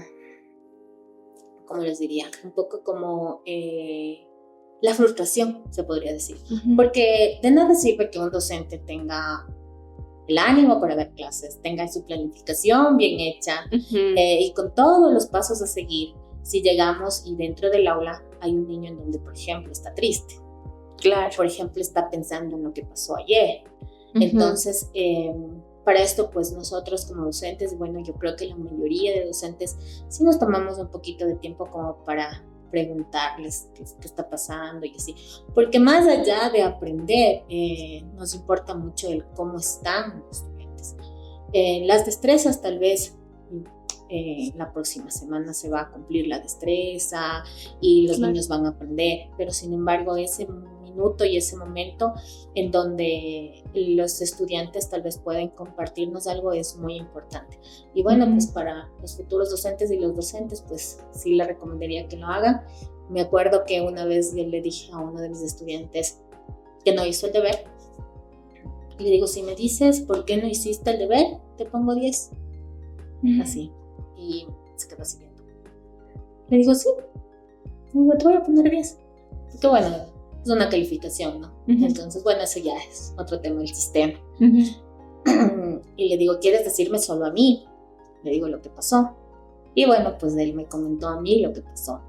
¿cómo les diría? Un poco como la frustración, se podría decir. Porque de nada sirve que un docente tenga el ánimo para dar clases, tenga su planificación bien hecha y con todos los pasos a seguir. Si llegamos y dentro del aula hay un niño en donde, por ejemplo, está triste, claro, por ejemplo, está pensando en lo que pasó ayer. Entonces, para esto, pues nosotros como docentes, bueno, yo creo que la mayoría de docentes sí nos tomamos un poquito de tiempo como para preguntarles qué está pasando y así, porque más allá de aprender, nos importa mucho el cómo están los estudiantes. Las destrezas tal vez la próxima semana se va a cumplir la destreza y los niños van a aprender, pero sin embargo ese minuto y ese momento en donde los estudiantes tal vez pueden compartirnos algo es muy importante. Y bueno, pues para los futuros docentes y los docentes, pues sí les recomendaría que lo hagan. Me acuerdo que una vez yo le dije a uno de mis estudiantes que no hizo el deber. Y le digo, si me dices por qué no hiciste el deber, te pongo 10. Así. Y se quedó así viendo. Le digo, sí. Le digo, te voy a poner 10. Porque bueno, es una calificación, ¿no? Entonces, bueno, eso ya es otro tema del sistema. Y le digo, ¿quieres decirme solo a mí? Le digo lo que pasó. Y bueno, pues él me comentó a mí lo que pasó.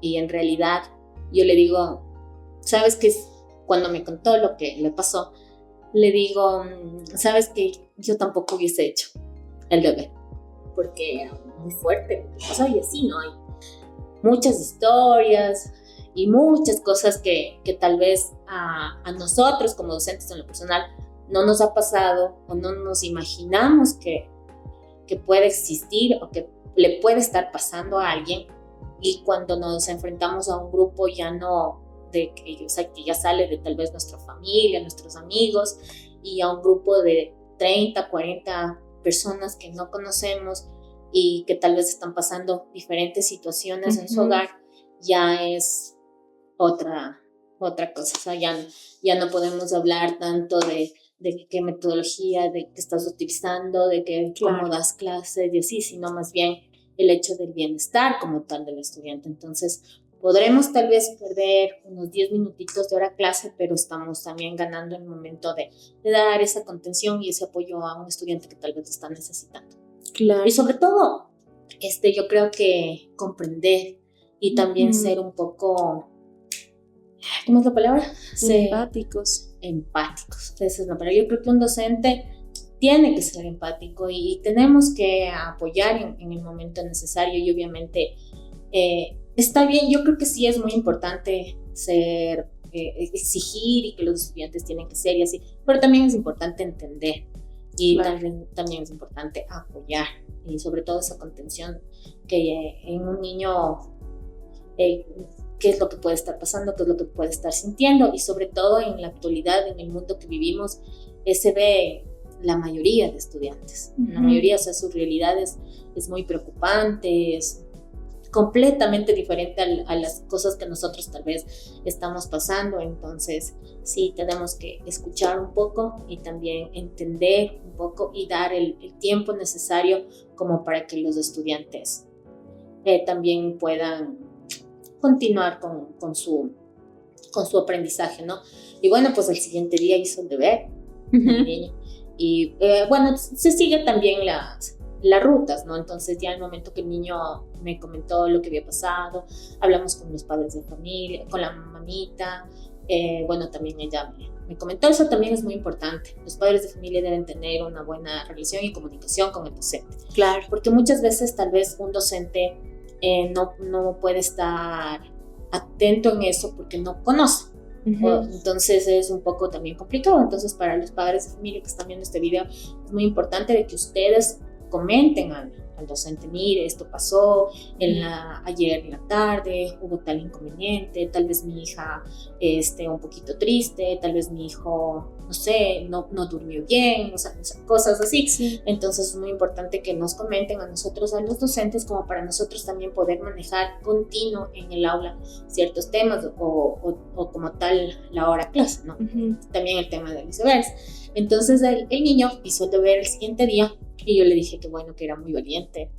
Y en realidad, yo le digo, ¿sabes qué? Cuando me contó lo que le pasó, le digo, ¿sabes qué? Yo tampoco hubiese hecho el deber. Porque era muy fuerte. O sea, y así, ¿no? Hay muchas historias y muchas cosas que tal vez a nosotros como docentes en lo personal no nos ha pasado o no nos imaginamos que puede existir o que le puede estar pasando a alguien, y cuando nos enfrentamos a un grupo ya no de que, o sea, que ya sale de tal vez nuestra familia, nuestros amigos, y a un grupo de 30, 40 personas que no conocemos y que tal vez están pasando diferentes situaciones en su hogar, ya es otra cosa. O sea, ya no podemos hablar tanto de qué metodología, de qué estás utilizando, de cómo das clases y así, sino más bien el hecho del bienestar como tal del estudiante. Entonces, podremos tal vez perder unos 10 minutitos de hora clase, pero estamos también ganando el momento de dar esa contención y ese apoyo a un estudiante que tal vez está necesitando. Claro. Y sobre todo, yo creo que comprender y también ser un poco, ¿cómo es la palabra? Empáticos. empáticos. Esa es la palabra. Yo creo que un docente tiene que ser empático y tenemos que apoyar en el momento necesario y obviamente está bien, yo creo que sí es muy importante exigir y que los estudiantes tienen que ser y así, pero también es importante entender y Claro. también es importante apoyar y sobre todo esa contención que en un niño, qué es lo que puede estar pasando, qué es lo que puede estar sintiendo y sobre todo en la actualidad, en el mundo que vivimos, se ve la mayoría de estudiantes, la mayoría, o sea, su realidad es muy preocupante, es completamente diferente a las cosas que nosotros tal vez estamos pasando, entonces sí tenemos que escuchar un poco y también entender un poco y dar el tiempo necesario como para que los estudiantes también puedan continuar con su aprendizaje, ¿no? Y bueno, pues el siguiente día hizo el deber, el niño. Y bueno, se sigue también las rutas, ¿no? Entonces ya el momento que el niño me comentó lo que había pasado, hablamos con los padres de familia, con la mamita, bueno, también ella me comentó, eso también es muy importante. Los padres de familia deben tener una buena relación y comunicación con el docente. Claro. Porque muchas veces tal vez un docente no puede estar atento en eso porque no conoce. Entonces es un poco también complicado. Entonces para los padres de familia que están viendo este video es muy importante de que ustedes comenten al docente, mire, esto pasó ayer en la tarde, hubo tal inconveniente, tal vez mi hija esté un poquito triste, tal vez mi hijo, no sé, no durmió bien, o sea, cosas así. Sí. Entonces es muy importante que nos comenten a nosotros, a los docentes, como para nosotros también poder manejar continuo en el aula ciertos temas o como tal la hora clase, ¿no? También el tema de viceversa. Entonces el niño hizo el deber el siguiente día y yo le dije que bueno, que era muy valiente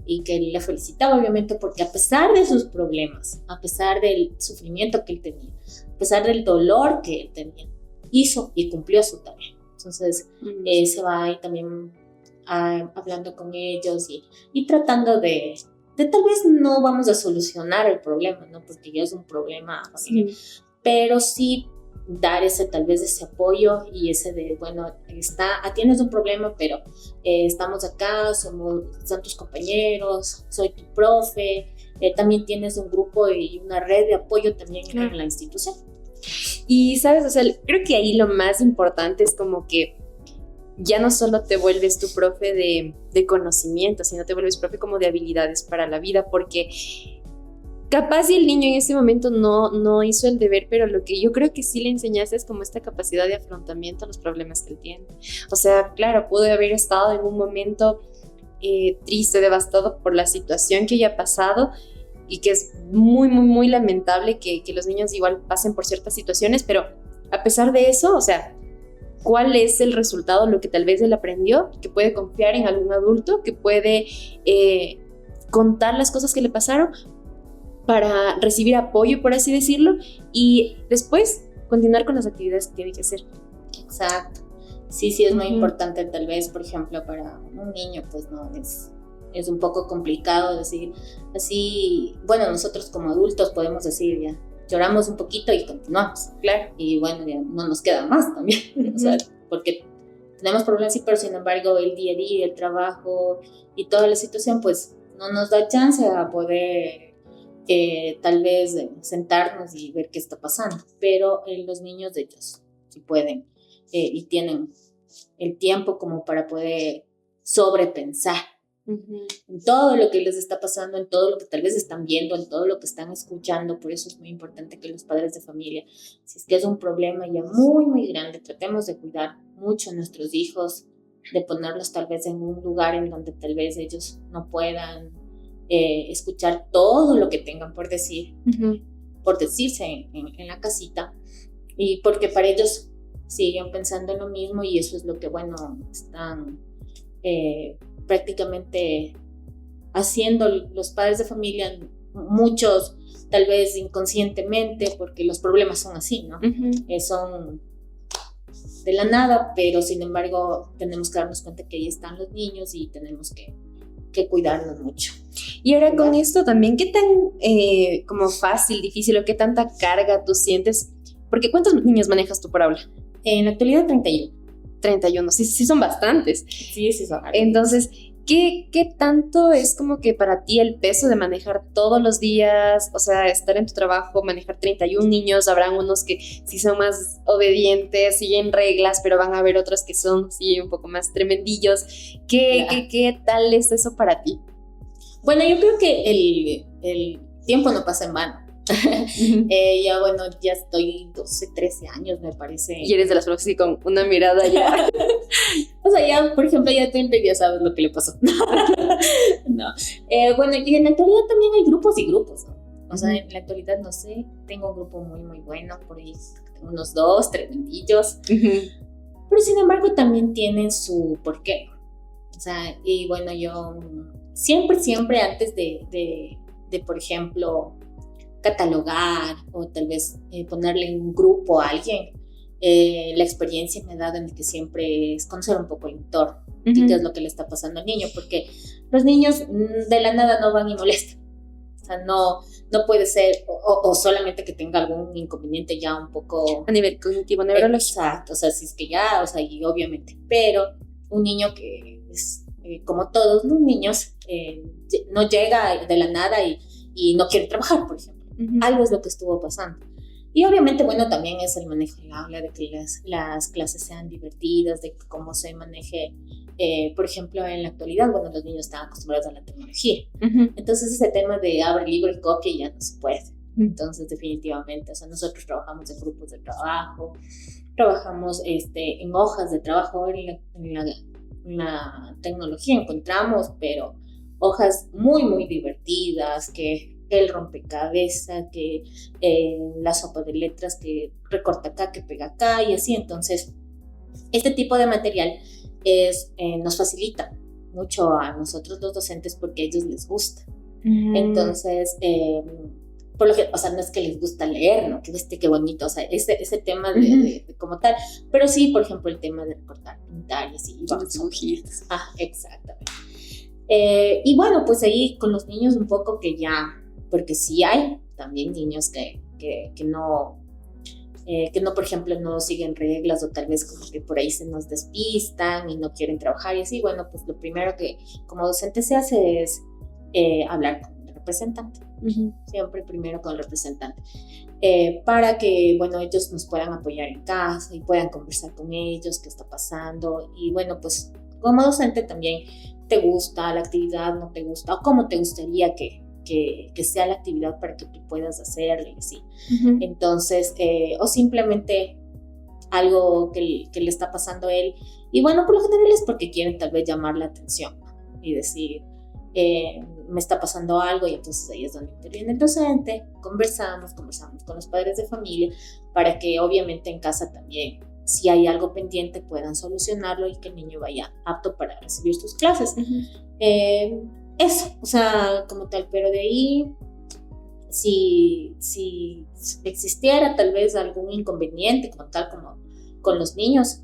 y que le felicitaba obviamente porque a pesar de sus problemas, a pesar del sufrimiento que él tenía, a pesar del dolor que él tenía, hizo y cumplió su tarea. Entonces se va ahí también hablando con ellos y tratando de tal vez no vamos a solucionar el problema, ¿no? Porque ya es un problema familiar, pero sí dar tal vez ese apoyo y ese de, bueno, tienes un problema, pero estamos acá, son tus compañeros, soy tu profe, también tienes un grupo y una red de apoyo también en la institución. Y sabes, o sea, creo que ahí lo más importante es como que ya no solo te vuelves tu profe de conocimiento, sino te vuelves profe como de habilidades para la vida, porque capaz si el niño en ese momento no hizo el deber, pero lo que yo creo que sí le enseñaste es como esta capacidad de afrontamiento a los problemas que él tiene. O sea, claro, pudo haber estado en un momento triste, devastado por la situación que haya pasado y que es muy, muy, muy lamentable que los niños igual pasen por ciertas situaciones, pero a pesar de eso, o sea, ¿cuál es el resultado? Lo que tal vez él aprendió, que puede confiar en algún adulto, que puede contar las cosas que le pasaron, para recibir apoyo, por así decirlo, y después continuar con las actividades que tiene que hacer. Exacto. Sí, es muy importante, tal vez, por ejemplo, para un niño, pues no, es un poco complicado decir así, bueno, nosotros como adultos podemos decir ya, lloramos un poquito y continuamos, claro, y bueno, ya no nos queda más también, o sea, porque tenemos problemas, sí, pero sin embargo el día a día, el trabajo y toda la situación, pues no nos da chance a poder tal vez sentarnos y ver qué está pasando, pero los niños de ellos sí pueden y tienen el tiempo como para poder sobrepensar en todo lo que les está pasando, en todo lo que tal vez están viendo, en todo lo que están escuchando. Por eso es muy importante que los padres de familia, si es que es un problema ya muy, muy grande, tratemos de cuidar mucho a nuestros hijos, de ponerlos tal vez en un lugar en donde tal vez ellos no puedan escuchar todo lo que tengan por decir, por decirse en la casita, y porque para ellos siguen pensando en lo mismo y eso es lo que, bueno, están prácticamente haciendo los padres de familia, muchos tal vez inconscientemente, porque los problemas son así, ¿no? Son de la nada, pero sin embargo tenemos que darnos cuenta que ahí están los niños y tenemos que cuidarnos mucho. Y ahora con esto también, ¿qué tan como fácil, difícil o qué tanta carga tú sientes Porque ¿cuántos niños manejas tú por aula? En la actualidad 31. 31, sí son bastantes. Sí, son. Entonces, ¿qué tanto es como que para ti el peso de manejar todos los días? O sea, estar en tu trabajo, manejar 31 niños, habrán unos que sí son más obedientes, siguen reglas, pero van a haber otros que son sí un poco más tremendillos. ¿Qué tal es eso para ti? Bueno, yo creo que el tiempo no pasa en vano. Ya estoy 12, 13 años, me parece. Y eres de las personas que con una mirada ya. O sea, ya, por ejemplo, ya 30 ya sabes lo que le pasó. No. Y en la actualidad también hay grupos y grupos, ¿no? O sea, en la actualidad, no sé, tengo un grupo muy, muy bueno, por ahí tengo unos 2 tremendillos. Pero sin embargo, también tienen su porqué. O sea, y bueno, yo siempre antes de por ejemplo, catalogar o tal vez ponerle en un grupo a alguien, la experiencia me ha dado en que siempre es conocer un poco el entorno, qué es lo que le está pasando al niño, porque los niños de la nada no van y molestan. O sea, no puede ser, o solamente que tenga algún inconveniente ya un poco a nivel cognitivo, neurológico. Exacto, o sea, si es que ya, o sea, y obviamente, pero un niño que es como todos los niños, no llega de la nada y no quiere trabajar, por ejemplo. Algo es lo que estuvo pasando. Y obviamente, bueno, también es el manejo del aula, de que las clases sean divertidas, de cómo se maneje, por ejemplo, en la actualidad, bueno, los niños están acostumbrados a la tecnología. Entonces, ese tema de abre libro y copia ya no se puede. Entonces, definitivamente, o sea, nosotros trabajamos en grupos de trabajo, trabajamos en hojas de trabajo, en la tecnología encontramos, pero hojas muy, muy divertidas, que el rompecabezas, que la sopa de letras, que recorta acá, que pega acá y así. Entonces, este tipo de material nos facilita mucho a nosotros los docentes porque a ellos les gusta. Entonces, por lo que, o sea, no es que les gusta leer, ¿no? Qué bonito, o sea, ese tema de como tal, pero sí, por ejemplo, el tema de recortar, pintar y así. Exactamente. Y bueno, pues ahí con los niños un poco que ya, porque sí hay también niños que no, por ejemplo, no siguen reglas o tal vez como que por ahí se nos despistan y no quieren trabajar y así. Bueno, pues lo primero que como docente se hace es hablar con el representante. Siempre primero con el representante. Para que, bueno, ellos nos puedan apoyar en casa y puedan conversar con ellos, qué está pasando. Y bueno, pues como docente también te gusta la actividad, no te gusta, o cómo te gustaría que sea la actividad para que tú puedas hacerlo y así. Entonces, o simplemente algo que le está pasando a él. Y bueno, por lo general es porque quieren tal vez llamar la atención, ¿no? Y decir, me está pasando algo, y entonces ahí es donde interviene el docente. Conversamos con los padres de familia para que obviamente en casa también, si hay algo pendiente, puedan solucionarlo y que el niño vaya apto para recibir sus clases. Eso, o sea, como tal, pero de ahí, si existiera tal vez algún inconveniente, como tal, como con los niños,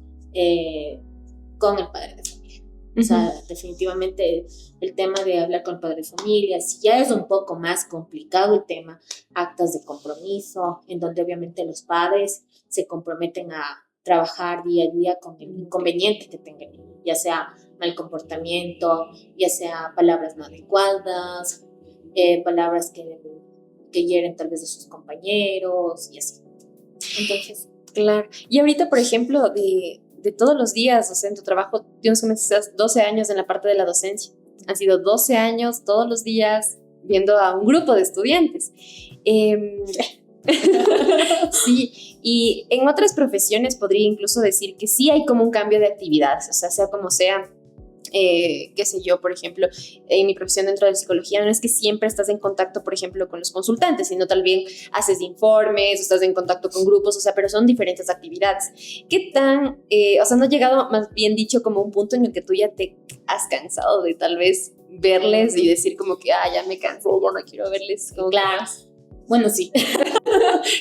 con el padre de familia. O sea, definitivamente el tema de hablar con el padre de familia, si ya es un poco más complicado el tema, actas de compromiso, en donde obviamente los padres se comprometen a trabajar día a día con el inconveniente que tengan, ya sea mal comportamiento, ya sea palabras no adecuadas, palabras que hieren tal vez de sus compañeros y así. Entonces, claro. Y ahorita, por ejemplo, de todos los días, o sea, en tu trabajo, tienes que estás 12 años en la parte de la docencia. Han sido 12 años todos los días viendo a un grupo de estudiantes. Sí, y en otras profesiones podría incluso decir que sí hay como un cambio de actividades, o sea como sea, qué sé yo, por ejemplo, en mi profesión dentro de la psicología no es que siempre estás en contacto, por ejemplo, con los consultantes, sino también haces informes, estás en contacto con grupos, o sea, pero son diferentes actividades. ¿Qué tan, o sea, no ha llegado, más bien dicho, como un punto en el que tú ya te has cansado de tal vez verles y decir como que, ya me cansé, ya no quiero verles? Como claro. Bueno, sí.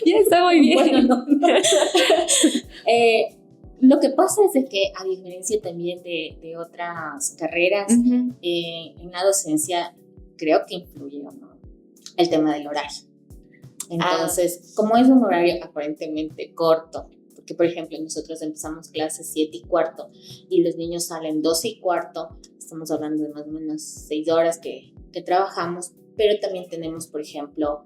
Ya está muy bien. Bueno, no. Lo que pasa es de que, a diferencia también de otras carreras, en la docencia creo que influye, ¿no?, el tema del horario. Entonces, como es un horario aparentemente corto, porque por ejemplo nosotros empezamos clases 7:15 y los niños salen 12:15, estamos hablando de más o menos 6 horas que trabajamos, pero también tenemos, por ejemplo,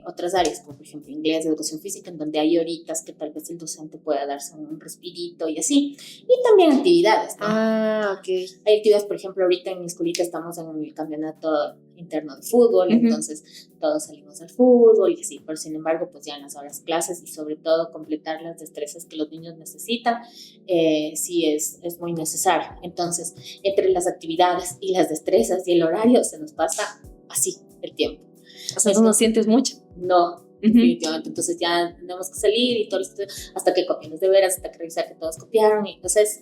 otras áreas, como por ejemplo inglés, educación física, en donde hay horitas que tal vez el docente pueda darse un respirito y así. Y también actividades, ¿no? Ok. Hay actividades, por ejemplo, ahorita en mi escuelita estamos en el campeonato interno de fútbol, entonces todos salimos al fútbol y así, pero sin embargo, pues ya en las horas clases y sobre todo completar las destrezas que los niños necesitan, sí es muy necesario. Entonces, entre las actividades y las destrezas y el horario se nos pasa así el tiempo. O sea, tú no sientes mucho. No, definitivamente. Entonces ya tenemos que salir y todo hasta que copien los deberes, hasta que revisar que todos copiaron. Y entonces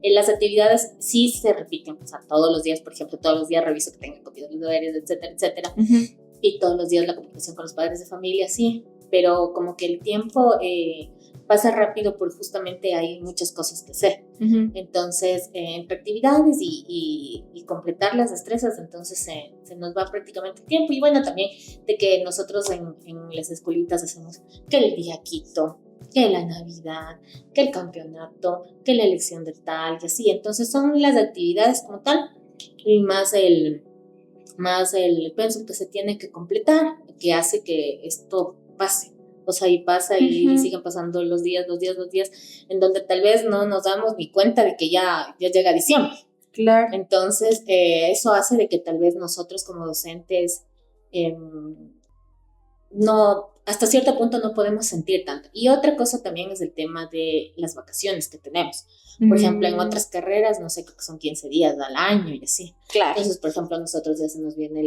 las actividades sí se repiten, o sea, todos los días, por ejemplo, todos los días reviso que tengan copiados los deberes, etcétera, etcétera. Y todos los días la comunicación con los padres de familia, sí. Pero como que el tiempo pasa rápido porque justamente hay muchas cosas que hacer. Entonces, entre actividades y completar las destrezas, entonces se nos va prácticamente el tiempo. Y bueno, también de que nosotros en las escuelitas hacemos que el día Quito, que la Navidad, que el campeonato, que la elección de tal, y así. Entonces son las actividades como tal y más el pensum que se tiene que completar, que hace que esto pase. O sea, y pasa y siguen pasando los días, en donde tal vez no nos damos ni cuenta de que ya llega diciembre. Claro. Entonces, eso hace de que tal vez nosotros como docentes no, hasta cierto punto no podemos sentir tanto. Y otra cosa también es el tema de las vacaciones que tenemos. Por ejemplo, en otras carreras, no sé, creo que son 15 días al año y así. Claro. Entonces, por ejemplo, a nosotros ya se nos viene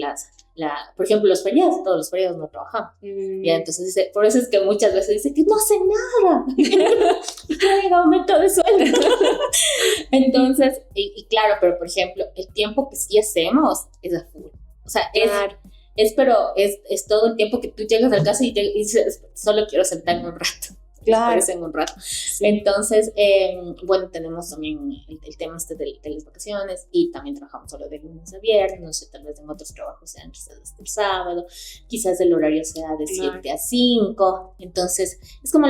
por ejemplo, los feriados, todos los feriados no trabajamos. Ya, entonces dice, por eso es que muchas veces dice que no hace nada. Y que hay aumento de sueldo. Entonces, y claro, pero por ejemplo, el tiempo que sí hacemos es a full. O sea, Claro. es todo el tiempo que tú llegas al casa y dices, solo quiero sentarme un rato. Claro. En un rato. Entonces, bueno, tenemos también el tema de las vacaciones y también trabajamos solo de lunes a viernes, no sé, tal vez en otros trabajos sean quizás hasta el sábado, quizás el horario sea de 7 a 5, entonces es como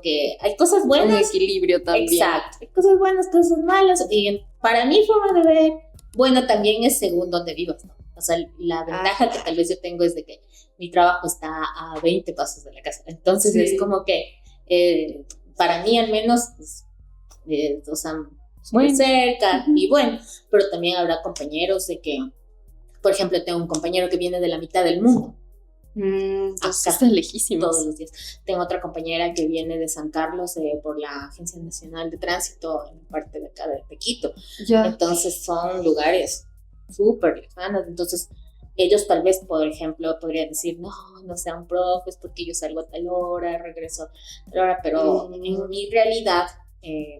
que hay cosas buenas. Un equilibrio también. Exacto, hay cosas buenas, cosas malas, y para mi forma de ver, bueno, también es según donde vivas, ¿no? O sea, la ventaja que tal vez yo tengo es de que mi trabajo está a 20 pasos de la casa. Entonces es como que para mí al menos, pues, o sea, muy cerca y bueno, pero también habrá compañeros de que, por ejemplo, tengo un compañero que viene de la mitad del mundo. Acá, están lejísimos. Todos los días. Tengo otra compañera que viene de San Carlos por la Agencia Nacional de Tránsito en parte de acá de Quito. Ya. Entonces son lugares súper lejanos. Entonces ellos tal vez, por ejemplo, podrían decir, no sean profes porque yo salgo a tal hora, regreso a tal hora, pero en mi realidad,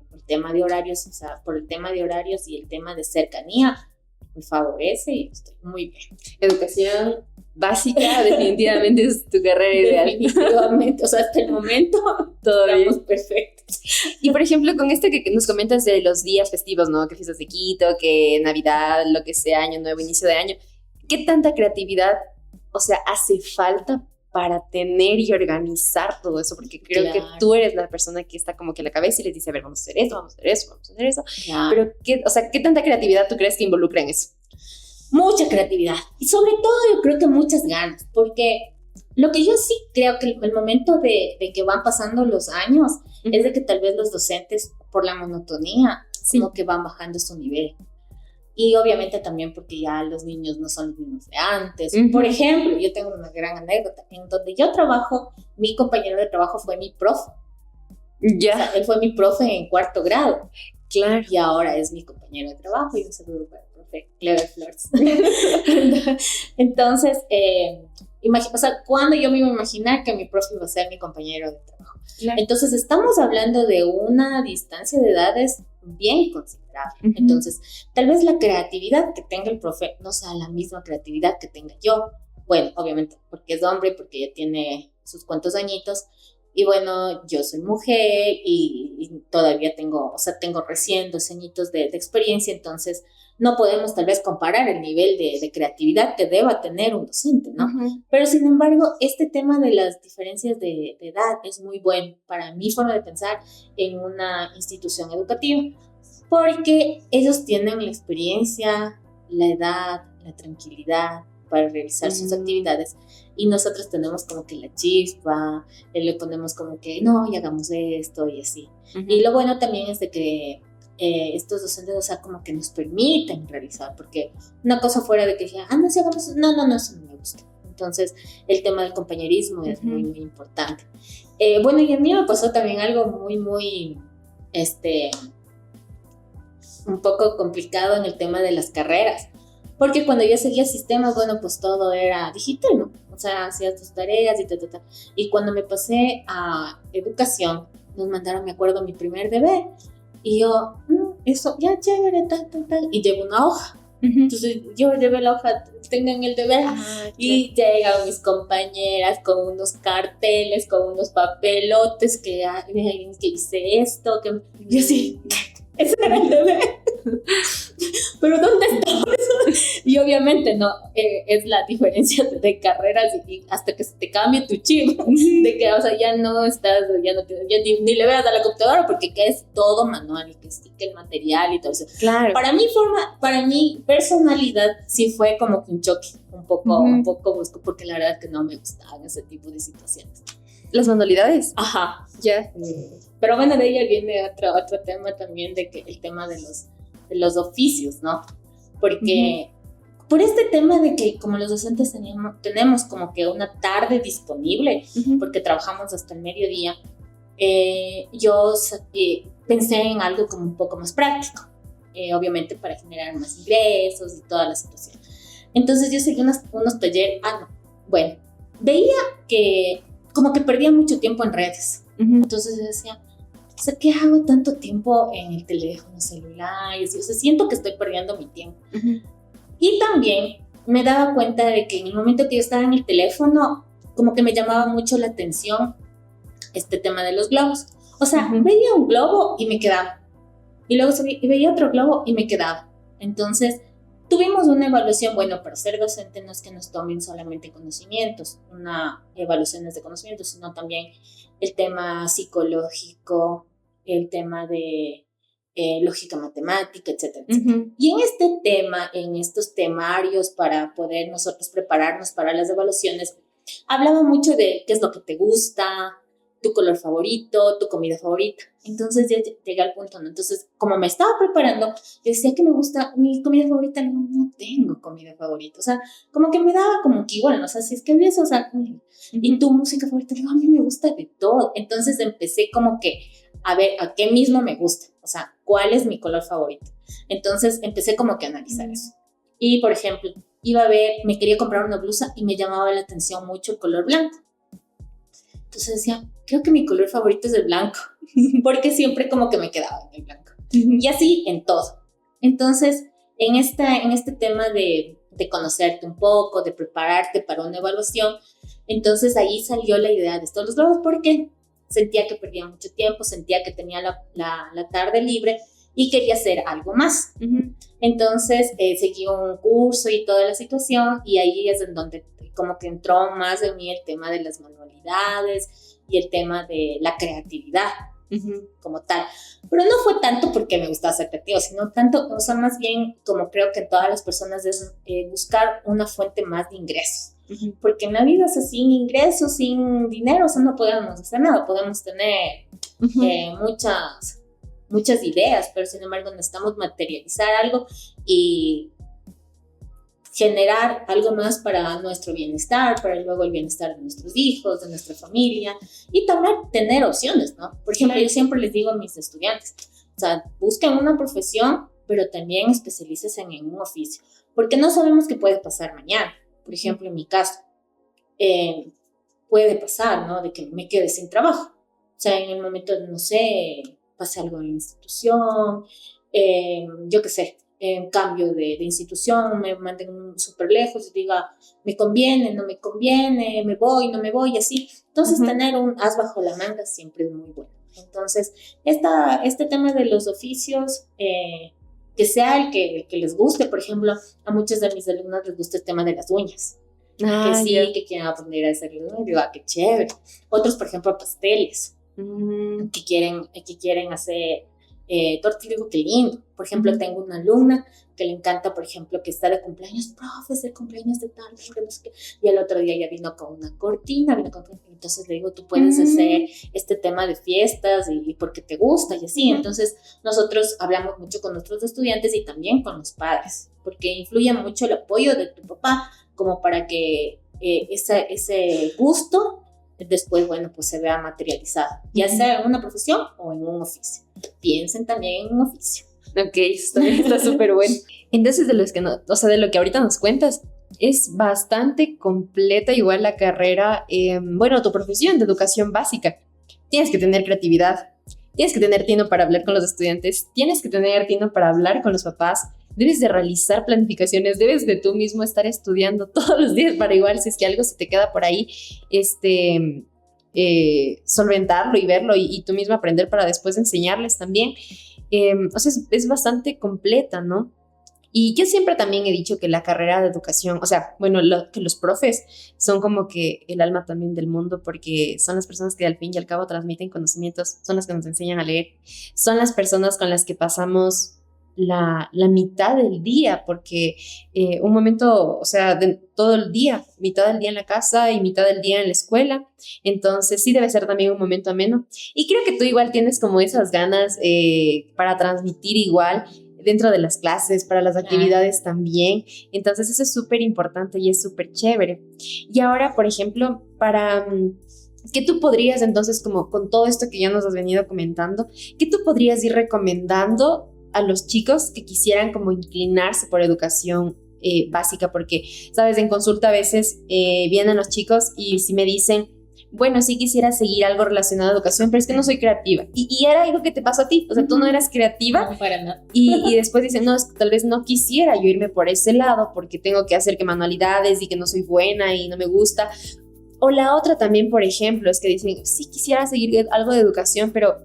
por el tema de horarios, o sea, por el tema de horarios y el tema de cercanía, me favorece y estoy muy bien. Educación básica definitivamente es tu carrera ideal. Definitivamente, o sea, hasta el momento todo estamos perfectos. Y por ejemplo, con esto que nos comentas de los días festivos, ¿no? Que fiestas de Quito, que Navidad, lo que sea, Año Nuevo, inicio de año, ¿qué tanta creatividad, o sea, hace falta para tener y organizar todo eso? Porque creo que tú eres la persona que está como que en la cabeza y les dice, a ver, vamos a hacer esto, vamos a hacer eso, vamos a hacer eso. Pero, ¿qué tanta creatividad tú crees que involucra en eso? Mucha creatividad y sobre todo yo creo que muchas ganas, porque lo que yo sí creo que el momento de que van pasando los años es de que tal vez los docentes por la monotonía como que van bajando su nivel. Y obviamente también porque ya los niños no son los mismos de antes. Por ejemplo, yo tengo una gran anécdota. En donde yo trabajo, mi compañero de trabajo fue mi profe. Ya. O sea, él fue mi profe en 4º grado. Claro. Y ahora es mi compañero de trabajo. Y un saludo para el profe Clever Flores. Entonces, o sea, ¿cuándo yo me iba a imaginar que mi profe iba a ser mi compañero de trabajo? Claro. Entonces, estamos hablando de una distancia de edades bien considerable. Entonces, tal vez la creatividad que tenga el profe no sea la misma creatividad que tenga yo. Bueno, obviamente, porque es hombre, porque ya tiene sus cuantos añitos, Y bueno, yo soy mujer y todavía tengo, o sea, tengo recién 2 añitos de experiencia, entonces no podemos tal vez comparar el nivel de creatividad que deba tener un docente, ¿no? Ujú. Pero sin embargo, este tema de las diferencias de edad es muy bueno para mi forma de pensar en una institución educativa, porque ellos tienen la experiencia, la edad, la tranquilidad para realizar sus actividades y nosotros tenemos como que la chispa, le ponemos como que no, y hagamos esto y así. Ujú. Y lo bueno también es de que estos docentes, o sea, como que nos permiten realizar, porque una cosa fuera de que diga, no, si hagamos eso, no, eso no me gusta. Entonces, el tema del compañerismo es muy, muy importante. Bueno, y a mí me pasó también algo muy, un poco complicado en el tema de las carreras, porque cuando yo seguía sistemas, bueno, pues todo era digital, ¿no? O sea, hacías tus tareas y tal. Y cuando me pasé a educación, nos mandaron, me acuerdo, mi primer deber, y yo, eso, ya chévere, tal, y llevo una hoja. Entonces yo llevé la hoja, tengan el deber, y llegan mis compañeras con unos carteles, con unos papelotes que hice esto, que yo sí, ese era el deber. Pero ¿dónde está eso? Y obviamente no, es la diferencia de carreras y hasta que se te cambie tu chip, de que, o sea, ya no estás, ya ni le veas a la computadora porque que es todo manual y que el material y todo eso. Claro. Para mi personalidad sí fue como que un choque, un poco brusco, porque la verdad es que no me gustaban ese tipo de situaciones. Las manualidades. Ajá. Ya. Pero bueno, de ella viene otro tema también, de que el tema de los oficios, ¿no? Porque por este tema de que como los docentes tenemos como que una tarde disponible, porque trabajamos hasta el mediodía, yo pensé en algo como un poco más práctico, obviamente para generar más ingresos y toda la situación. Entonces yo seguí unos talleres, bueno, veía que como que perdía mucho tiempo en redes. Entonces yo decía, o sea, ¿qué hago tanto tiempo en el teléfono celular? O sea, siento que estoy perdiendo mi tiempo. Y también me daba cuenta de que en el momento que yo estaba en el teléfono, como que me llamaba mucho la atención este tema de los globos. O sea, veía un globo y me quedaba. Y luego veía otro globo y me quedaba. Entonces, tuvimos una evaluación, bueno, para ser docente no es que nos tomen solamente conocimientos, una evaluación de conocimientos, sino también el tema psicológico, el tema de lógica matemática, etcétera, etcétera. Y en este tema, en estos temarios para poder nosotros prepararnos para las evaluaciones, hablaba mucho de qué es lo que te gusta, tu color favorito, tu comida favorita. Entonces ya llegué al punto, ¿no? Entonces, como me estaba preparando, decía que me gusta mi comida favorita, no tengo comida favorita. O sea, como que me daba como que igual, ¿no? O sea, si es que ves, o sea, y tu música favorita, a mí me gusta de todo. Entonces empecé como que a ver a qué mismo me gusta, o sea, cuál es mi color favorito. Entonces empecé como que a analizar eso. Y, por ejemplo, me quería comprar una blusa y me llamaba la atención mucho el color blanco. Entonces decía, creo que mi color favorito es el blanco, porque siempre como que me quedaba en el blanco. Y así en todo. Entonces, en este tema de conocerte un poco, de prepararte para una evaluación, entonces ahí salió la idea de estos los globos, porque sentía que perdía mucho tiempo, sentía que tenía la tarde libre y quería hacer algo más. Entonces, seguí un curso y toda la situación, y ahí es en donde como que entró más en mí el tema de las manualidades y el tema de la creatividad como tal. Pero no fue tanto porque me gustaba ser creativa, sino tanto, o sea, más bien como creo que todas las personas es buscar una fuente más de ingresos. Porque en la vida, o sea, sin ingresos, sin dinero, o sea, no podemos hacer nada. Podemos tener muchas ideas, pero sin embargo necesitamos materializar algo y generar algo más para nuestro bienestar, para luego el bienestar de nuestros hijos, de nuestra familia, y también tener opciones, ¿no? Por ejemplo, yo siempre les digo a mis estudiantes, o sea, busquen una profesión, pero también especialícense en un oficio, porque no sabemos qué puede pasar mañana. Por ejemplo, en mi caso, puede pasar, ¿no? De que me quede sin trabajo. O sea, en el momento, no sé, pase algo en la institución, yo qué sé, cambio de institución, me manden súper lejos y diga, me conviene, no me conviene, me voy, no me voy, así. Entonces, tener un as bajo la manga siempre es muy bueno. Entonces, este tema de los oficios, que sea el que les guste. Por ejemplo, a muchos de mis alumnos les gusta el tema de las uñas. Que sí, que quieren aprender a hacer las uñas. Digo, qué chévere. Otros, por ejemplo, pasteles. Que quieren hacer tortas. Digo, qué lindo. Por ejemplo, tengo una alumna que le encanta, por ejemplo, que está de cumpleaños, profe, es el cumpleaños de tal, no sé qué. Y el otro día ya vino con una cortina, entonces le digo, tú puedes hacer este tema de fiestas y porque te gusta y así. Entonces, nosotros hablamos mucho con nuestros estudiantes y también con los padres, porque influye mucho el apoyo de tu papá, como para que ese gusto después, bueno, pues se vea materializado, ya sea en una profesión o en un oficio. Piensen también en un oficio. Ok, está súper bueno. Entonces, de lo que ahorita nos cuentas, es bastante completa igual la carrera, tu profesión de educación básica. Tienes que tener creatividad, tienes que tener tino para hablar con los estudiantes, tienes que tener tino para hablar con los papás, debes de realizar planificaciones, debes de tú mismo estar estudiando todos los días para igual, si es que algo se te queda por ahí, solventarlo y verlo y tú mismo aprender para después enseñarles también. Es bastante completa, ¿no? Y yo siempre también he dicho que la carrera de educación, que los profes son como que el alma también del mundo, porque son las personas que al fin y al cabo transmiten conocimientos, son las que nos enseñan a leer, son las personas con las que pasamos la mitad del día, porque un momento, de todo el día, mitad del día en la casa y mitad del día en la escuela, entonces sí debe ser también un momento ameno. Y creo que tú igual tienes como esas ganas para transmitir igual dentro de las clases, para las actividades también, entonces eso es súper importante y es súper chévere. Y ahora, por ejemplo, ¿qué tú podrías entonces, como con todo esto que ya nos has venido comentando, qué tú podrías ir recomendando a los chicos que quisieran como inclinarse por educación básica? Porque, sabes, en consulta a veces vienen los chicos y si me dicen, bueno, sí quisiera seguir algo relacionado a educación, pero es que no soy creativa. Y era algo que te pasó a ti, o sea, tú no eras creativa. No, para nada. Y después dicen, no, es que tal vez no quisiera yo irme por ese lado porque tengo que hacer que manualidades y que no soy buena y no me gusta. O la otra también, por ejemplo, es que dicen, sí quisiera seguir algo de educación, pero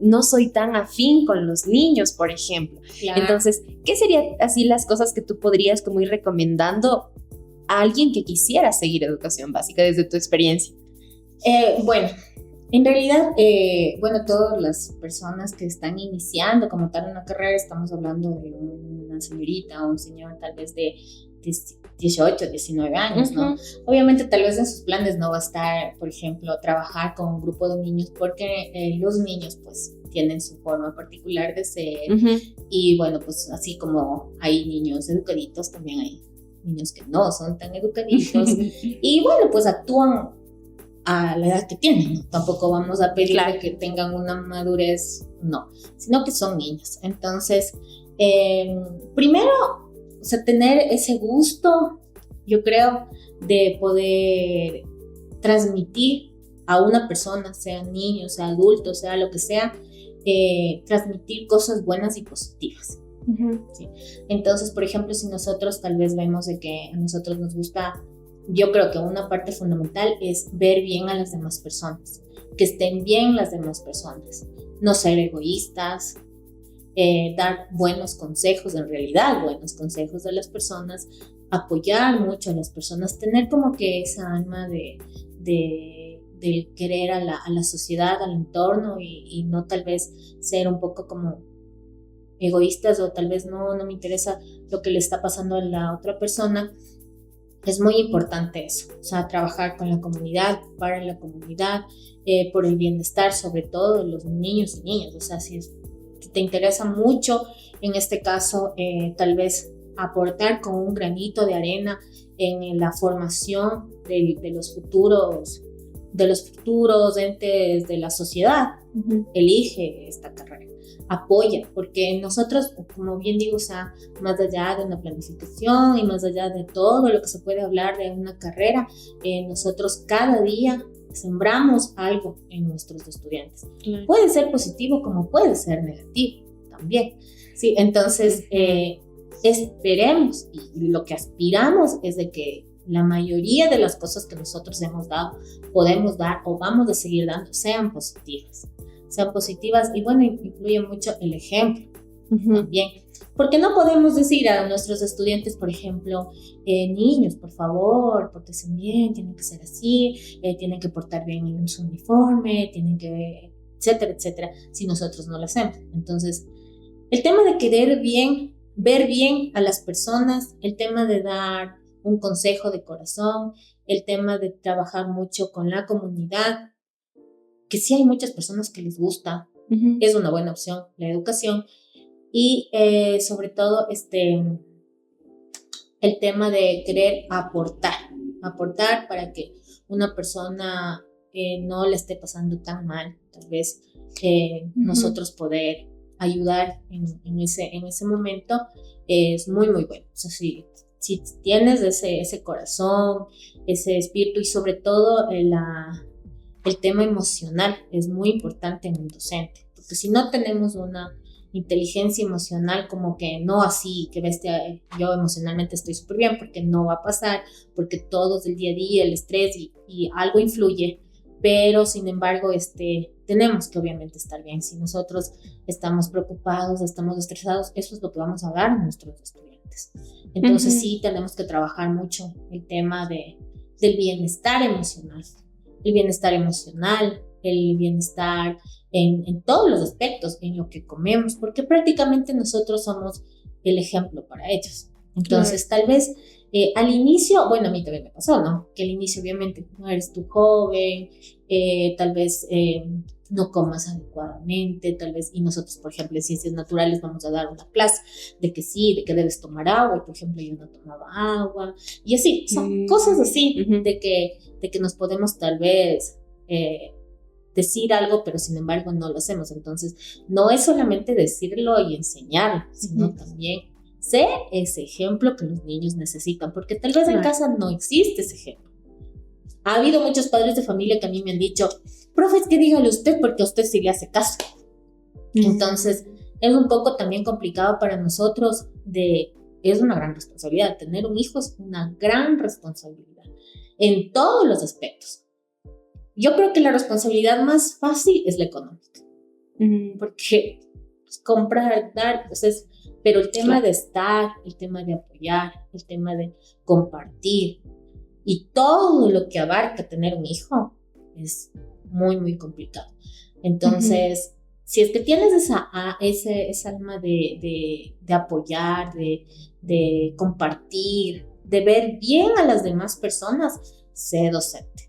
no soy tan afín con los niños, por ejemplo. Claro. Entonces, ¿qué serían así las cosas que tú podrías como ir recomendando a alguien que quisiera seguir educación básica desde tu experiencia? En realidad, todas las personas que están iniciando como tal una carrera, estamos hablando de una señorita o un señor tal vez de 18, 19 años, ¿no? Obviamente tal vez en sus planes no va a estar, por ejemplo, trabajar con un grupo de niños porque los niños pues tienen su forma particular de ser y bueno, pues así como hay niños educaditos, también hay niños que no son tan educaditos y bueno, pues actúan a la edad que tienen, ¿no? Tampoco vamos a pedir que tengan una madurez, no, sino que son niños. Entonces, primero, tener ese gusto, yo creo, de poder transmitir a una persona, sea niño, sea adulto, sea lo que sea, transmitir cosas buenas y positivas. ¿Sí? Entonces, por ejemplo, si nosotros tal vez vemos de que a nosotros nos gusta, yo creo que una parte fundamental es ver bien a las demás personas, que estén bien las demás personas, no ser egoístas, dar buenos consejos, en realidad buenos consejos a las personas, apoyar mucho a las personas, tener como que esa alma de querer a la sociedad, al entorno y no tal vez ser un poco como egoístas o tal vez no me interesa lo que le está pasando a la otra persona. Es muy importante eso, trabajar con la comunidad, para la comunidad, por el bienestar sobre todo de los niños y niñas. Si te interesa mucho, en este caso, tal vez aportar con un granito de arena en la formación de los futuros entes de la sociedad, elige esta carrera. Apoya, porque nosotros, como bien digo, más allá de una planificación y más allá de todo lo que se puede hablar de una carrera, nosotros cada día sembramos algo en nuestros estudiantes. Puede ser positivo como puede ser negativo también. Sí, entonces, esperemos y lo que aspiramos es de que la mayoría de las cosas que nosotros hemos dado, podemos dar o vamos a seguir dando, sean positivas. Sean positivas y bueno, influye mucho el ejemplo también. Porque no podemos decir a nuestros estudiantes, por ejemplo, niños, por favor, pórtense bien, tienen que ser así, tienen que portar bien su uniforme, tienen que, etcétera, etcétera, si nosotros no lo hacemos. Entonces, el tema de querer bien, ver bien a las personas, el tema de dar un consejo de corazón, el tema de trabajar mucho con la comunidad, que sí hay muchas personas que les gusta, es una buena opción la educación, y sobre todo el tema de querer aportar para que una persona no le esté pasando tan mal, tal vez nosotros poder ayudar en ese momento es muy, muy bueno. O sea, si tienes ese corazón, ese espíritu y sobre todo el tema emocional es muy importante en un docente, porque si no tenemos una inteligencia emocional como que no así, que bestia, yo emocionalmente estoy súper bien, porque no va a pasar, porque todo es el día a día, el estrés y algo influye, pero sin embargo tenemos que obviamente estar bien. Si nosotros estamos preocupados, estamos estresados, eso es lo que vamos a dar a nuestros estudiantes. Entonces sí tenemos que trabajar mucho el tema del bienestar emocional, el bienestar en todos los aspectos, en lo que comemos, porque prácticamente nosotros somos el ejemplo para ellos. Entonces, tal vez al inicio, bueno, a mí también me pasó, ¿no? Que al inicio, obviamente, no eres tú joven, tal vez no comas adecuadamente, tal vez, y nosotros, por ejemplo, en ciencias naturales vamos a dar una clase de que sí, de que debes tomar agua, y por ejemplo, yo no tomaba agua, y así, son cosas así, de que nos podemos tal vez decir algo, pero sin embargo no lo hacemos. Entonces, no es solamente decirlo y enseñarlo, sino también ser ese ejemplo que los niños necesitan, porque tal vez en casa no existe ese ejemplo. Ha habido muchos padres de familia que a mí me han dicho, profe, es que dígale usted porque a usted sí le hace caso. Entonces, es un poco también complicado para nosotros es una gran responsabilidad. Tener un hijo es una gran responsabilidad en todos los aspectos. Yo creo que la responsabilidad más fácil es la económica, porque pues, comprar, dar, pues pero el tema de estar, el tema de apoyar, el tema de compartir y todo lo que abarca tener un hijo es muy, muy complicado. Entonces, si es que tienes esa alma de apoyar, de compartir, de ver bien a las demás personas, sé docente.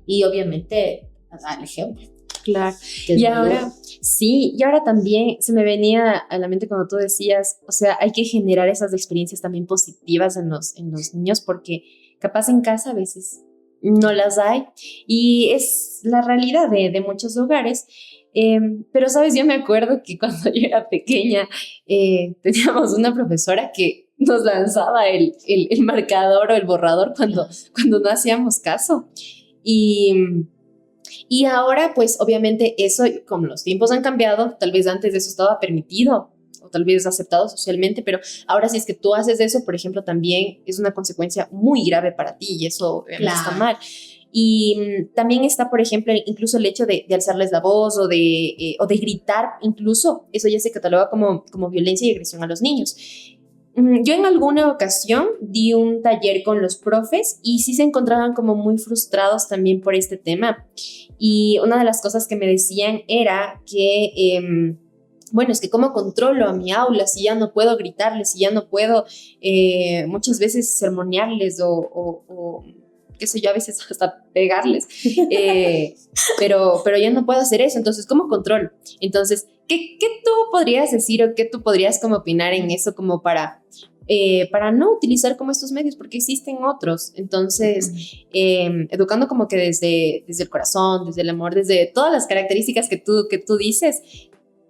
Y obviamente al ejemplo. Claro. Y ahora, sí, y ahora también se me venía a la mente cuando tú decías, o sea, hay que generar esas experiencias también positivas en los niños, porque capaz en casa a veces no las hay y es la realidad de muchos hogares. Pero, ¿sabes? Yo me acuerdo que cuando yo era pequeña teníamos una profesora que nos lanzaba el marcador o el borrador cuando no hacíamos caso. Y ahora, pues, obviamente eso, como los tiempos han cambiado, tal vez antes de eso estaba permitido o tal vez aceptado socialmente, pero ahora si es que tú haces eso, por ejemplo, también es una consecuencia muy grave para ti y eso está mal. Y también está, por ejemplo, incluso el hecho de alzarles la voz o de gritar, incluso eso ya se cataloga como violencia y agresión a los niños. Yo en alguna ocasión di un taller con los profes y sí se encontraban como muy frustrados también por este tema. Y una de las cosas que me decían era que, bueno, es que cómo controlo a mi aula si ya no puedo gritarles, si ya no puedo muchas veces sermonearles o qué sé yo, a veces hasta pegarles, pero ya no puedo hacer eso, entonces, ¿cómo controlo? Entonces, ¿qué tú podrías decir o qué tú podrías como opinar en eso como para no utilizar como estos medios? Porque existen otros, entonces, educando como que desde el corazón, desde el amor, desde todas las características que tú dices,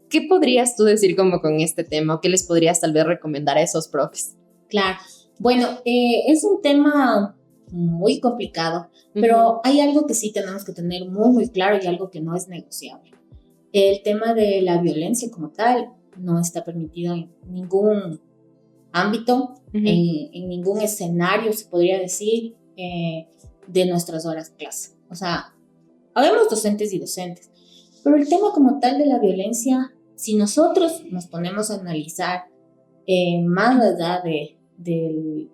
¿qué podrías tú decir como con este tema o qué les podrías tal vez recomendar a esos profes? Claro, bueno, es un tema muy complicado, pero hay algo que sí tenemos que tener muy, muy claro y algo que no es negociable. El tema de la violencia como tal no está permitido en ningún ámbito, en ningún escenario, se podría decir, de nuestras horas clase. O sea, habemos docentes y docentes, pero el tema como tal de la violencia, si nosotros nos ponemos a analizar más allá del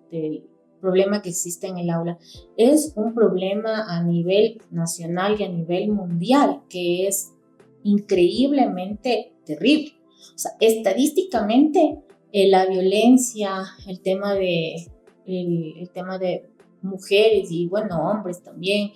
problema que existe en el aula, es un problema a nivel nacional y a nivel mundial que es increíblemente terrible. O sea, estadísticamente la violencia, el tema de mujeres y bueno, hombres también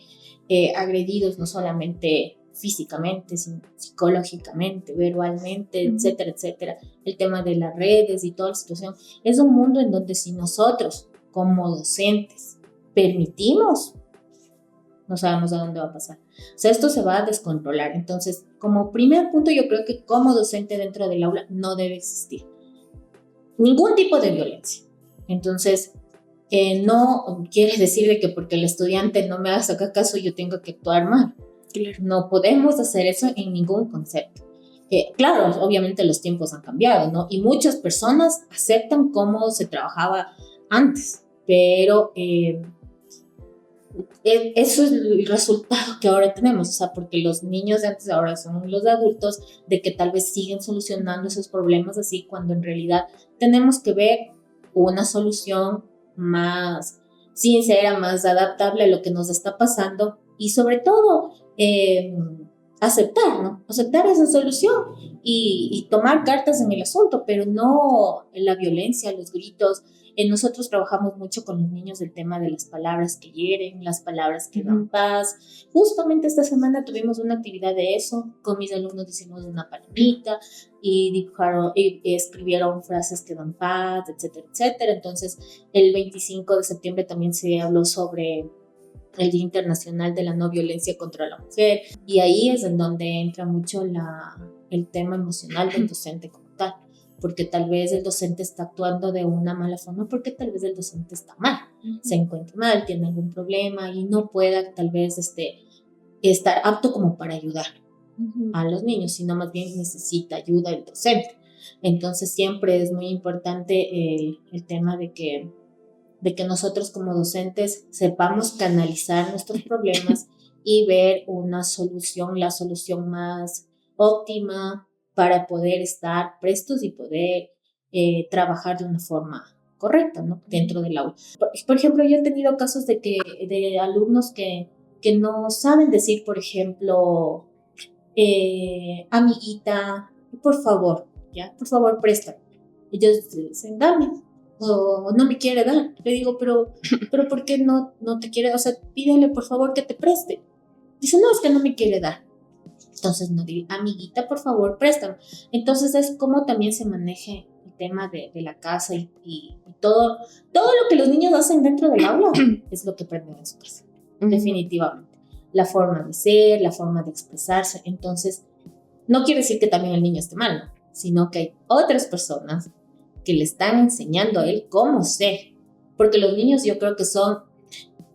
agredidos no solamente físicamente, sino psicológicamente, verbalmente, etcétera, etcétera. El tema de las redes y toda la situación. Es un mundo en donde si nosotros, como docentes, permitimos, no sabemos a dónde va a pasar. O sea, esto se va a descontrolar. Entonces, como primer punto, yo creo que como docente dentro del aula no debe existir ningún tipo de violencia. Entonces, no quiere decir de que porque el estudiante no me haga caso yo tengo que actuar mal. Claro. No podemos hacer eso en ningún concepto. Claro, obviamente los tiempos han cambiado, ¿no? Y muchas personas aceptan cómo se trabajaba antes, pero eso es el resultado que ahora tenemos, o sea, porque los niños de antes ahora son los adultos, de que tal vez siguen solucionando esos problemas así, cuando en realidad tenemos que ver una solución más sincera, más adaptable a lo que nos está pasando y sobre todo aceptar, ¿no? Aceptar esa solución y tomar cartas en el asunto, pero no la violencia, los gritos. Nosotros trabajamos mucho con los niños el tema de las palabras que hieren, las palabras que dan paz. Justamente esta semana tuvimos una actividad de eso. Con mis alumnos hicimos una palomita y dibujaron, escribieron frases que dan paz, etcétera, etcétera. Entonces, el 25 de septiembre también se habló sobre el Día Internacional de la No Violencia contra la Mujer, y ahí es en donde entra mucho el tema emocional del docente como tal, porque tal vez el docente está actuando de una mala forma, porque tal vez el docente está mal, se encuentra mal, tiene algún problema y no pueda tal vez estar apto como para ayudar a los niños, sino más bien necesita ayuda del docente. Entonces siempre es muy importante el tema de que nosotros como docentes sepamos canalizar nuestros problemas y ver una solución, la solución más óptima para poder estar prestos y poder trabajar de una forma correcta, ¿no? Dentro del aula. Por ejemplo, yo he tenido casos de alumnos que no saben decir, por ejemplo, amiguita, por favor, ¿ya? Por favor, préstame. Ellos dicen, dame. O no me quiere dar. Le digo, pero ¿por qué no te quiere? O sea, pídele por favor que te preste. Dice, no, es que no me quiere dar. Entonces, no digo, amiguita, por favor, préstame. Entonces, es como también se maneje el tema de la casa y todo lo que los niños hacen dentro del aula es lo que aprenden en su casa. Definitivamente. La forma de ser, la forma de expresarse. Entonces, no quiere decir que también el niño esté mal, ¿no? Sino que hay otras personas que le están enseñando a él cómo ser. Porque los niños yo creo que son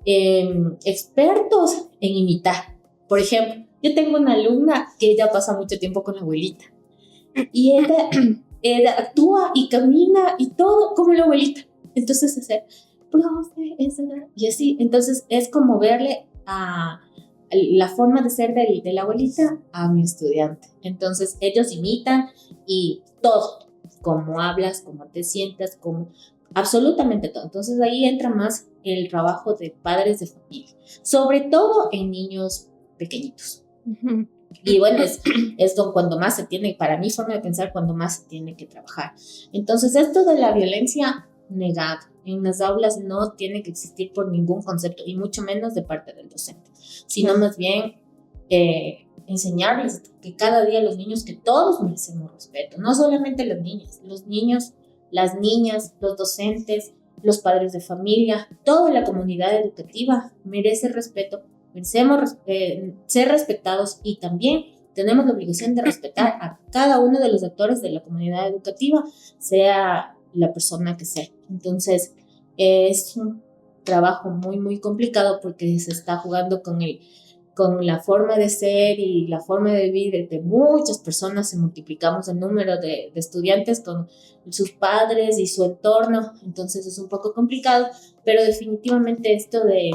expertos en imitar. Por ejemplo, yo tengo una alumna que ella pasa mucho tiempo con la abuelita. Y ella actúa y camina y todo como la abuelita. Entonces hace, profe, y así. Entonces es como verle a la forma de ser de la abuelita a mi estudiante. Entonces ellos imitan y todo. Cómo hablas, cómo te sientas, cómo absolutamente todo. Entonces ahí entra más el trabajo de padres de familia, sobre todo en niños pequeñitos. Y bueno, es cuando más se tiene, para mi forma de pensar, cuando más se tiene que trabajar. Entonces esto de la violencia negada en las aulas no tiene que existir por ningún concepto y mucho menos de parte del docente, sino más bien enseñarles que cada día los niños, que todos merecemos respeto, no solamente los niños, las niñas, los docentes, los padres de familia, toda la comunidad educativa merece respeto, merecemos ser respetados y también tenemos la obligación de respetar a cada uno de los actores de la comunidad educativa, sea la persona que sea. Entonces, es un trabajo muy, muy complicado porque se está jugando con con la forma de ser y la forma de vivir de muchas personas, se multiplicamos el número de estudiantes con sus padres y su entorno, entonces es un poco complicado, pero definitivamente esto de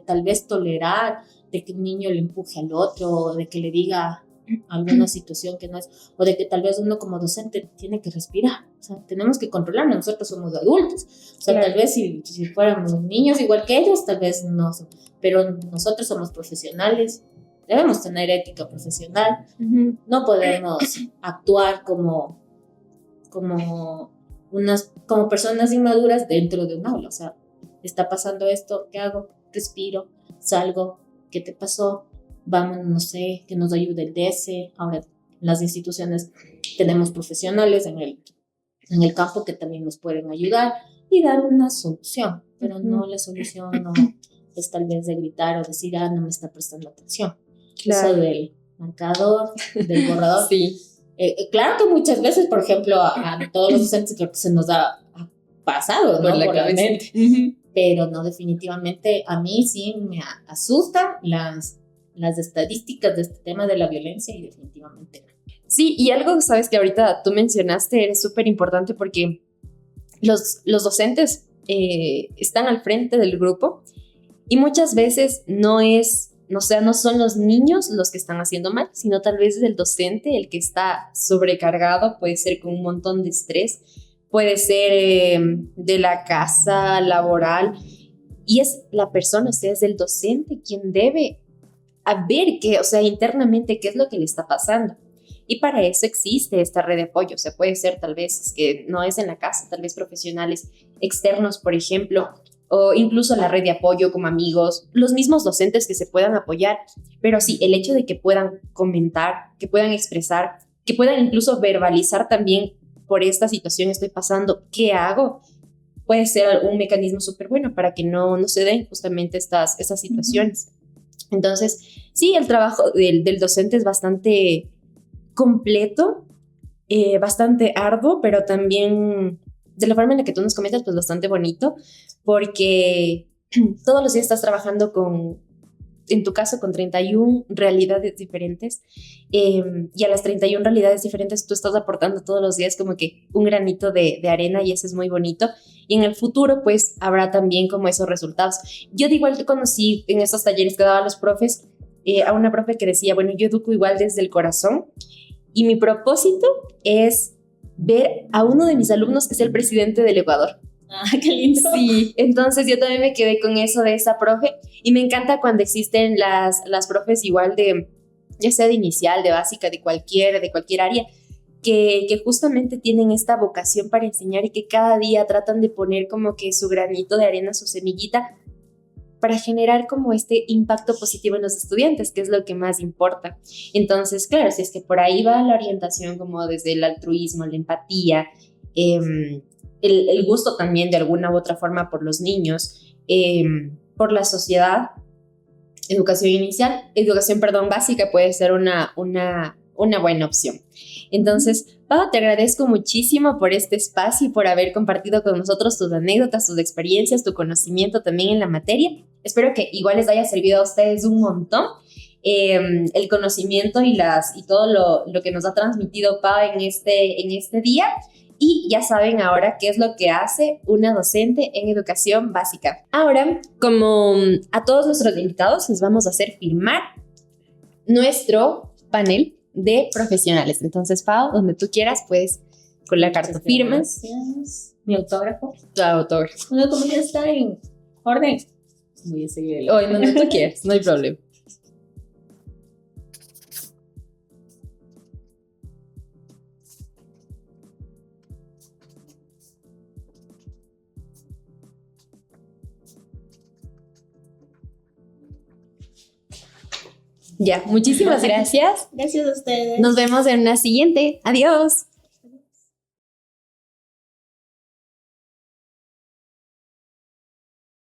tal vez tolerar, de que un niño le empuje al otro, de que le diga alguna situación que no es, o de que tal vez uno como docente tiene que respirar, o sea, tenemos que controlarnos, nosotros somos adultos, o sea, Claro. tal vez si fuéramos niños igual que ellos, tal vez no, pero nosotros somos profesionales, debemos tener ética profesional, no podemos actuar como como personas inmaduras dentro de un aula, o sea, está pasando esto, ¿qué hago? Respiro, salgo, ¿qué te pasó? Vamos, no sé, que nos ayude el DS. Ahora, en las instituciones tenemos profesionales en el campo que también nos pueden ayudar y dar una solución, pero no la solución no es tal vez de gritar o decir, no me está prestando atención. Claro. Eso del marcador, del borrador. Sí. Claro que muchas veces, por ejemplo, a todos los docentes creo que se nos ha pasado, ¿no? Por la Por la cabeza. mente. Pero no, definitivamente a mí sí me asustan las estadísticas de este tema de la violencia y definitivamente no. Sí, y algo, sabes, que ahorita tú mencionaste es súper importante porque los docentes están al frente del grupo y muchas veces no son los niños los que están haciendo mal, sino tal vez es el docente el que está sobrecargado, puede ser con un montón de estrés, puede ser de la casa laboral, y es la persona, o sea, es el docente quien debe a ver qué, o sea, internamente qué es lo que le está pasando. Y para eso existe esta red de apoyo. O sea, puede ser tal vez, es que no es en la casa, tal vez profesionales externos, por ejemplo, o incluso la red de apoyo como amigos, los mismos docentes que se puedan apoyar. Pero sí, el hecho de que puedan comentar, que puedan expresar, que puedan incluso verbalizar también, por esta situación estoy pasando, ¿qué hago? Puede ser un mecanismo súper bueno para que no se den justamente estas situaciones. Entonces, sí, el trabajo del docente es bastante completo, bastante arduo, pero también de la forma en la que tú nos comentas, pues bastante bonito, porque todos los días estás trabajando en tu caso, con 31 realidades diferentes, y a las 31 realidades diferentes tú estás aportando todos los días como que un granito de arena, y eso es muy bonito. Y en el futuro, pues, habrá también como esos resultados. Yo de igual que conocí en estos talleres que daban los profes, a una profe que decía, bueno, yo educo igual desde el corazón, y mi propósito es ver a uno de mis alumnos que es el presidente del Ecuador. Qué lindo. Sí, entonces yo también me quedé con eso de esa profe, y me encanta cuando existen las profes igual de, ya sea de inicial, de básica, de cualquier área, que justamente tienen esta vocación para enseñar y que cada día tratan de poner como que su granito de arena, su semillita, para generar como este impacto positivo en los estudiantes, que es lo que más importa. Entonces, claro, si es que por ahí va la orientación como desde el altruismo, la empatía, el gusto también de alguna u otra forma por los niños, por la sociedad, educación básica puede ser una buena opción. Entonces, Pau, te agradezco muchísimo por este espacio y por haber compartido con nosotros tus anécdotas, tus experiencias, tu conocimiento también en la materia. Espero que igual les haya servido a ustedes un montón el conocimiento y todo lo que nos ha transmitido Pau en este día. Y ya saben ahora qué es lo que hace una docente en educación básica. Ahora, como a todos nuestros invitados, les vamos a hacer firmar nuestro panel de profesionales. Entonces, Pau, donde tú quieras, puedes con la carta firmas. Mi autógrafo. Tu autor. Bueno, como ya está en orden, voy a seguir el Hoy donde tú quieras, no hay problema. Ya, muchísimas gracias. Gracias a ustedes. Nos vemos en una siguiente. Adiós.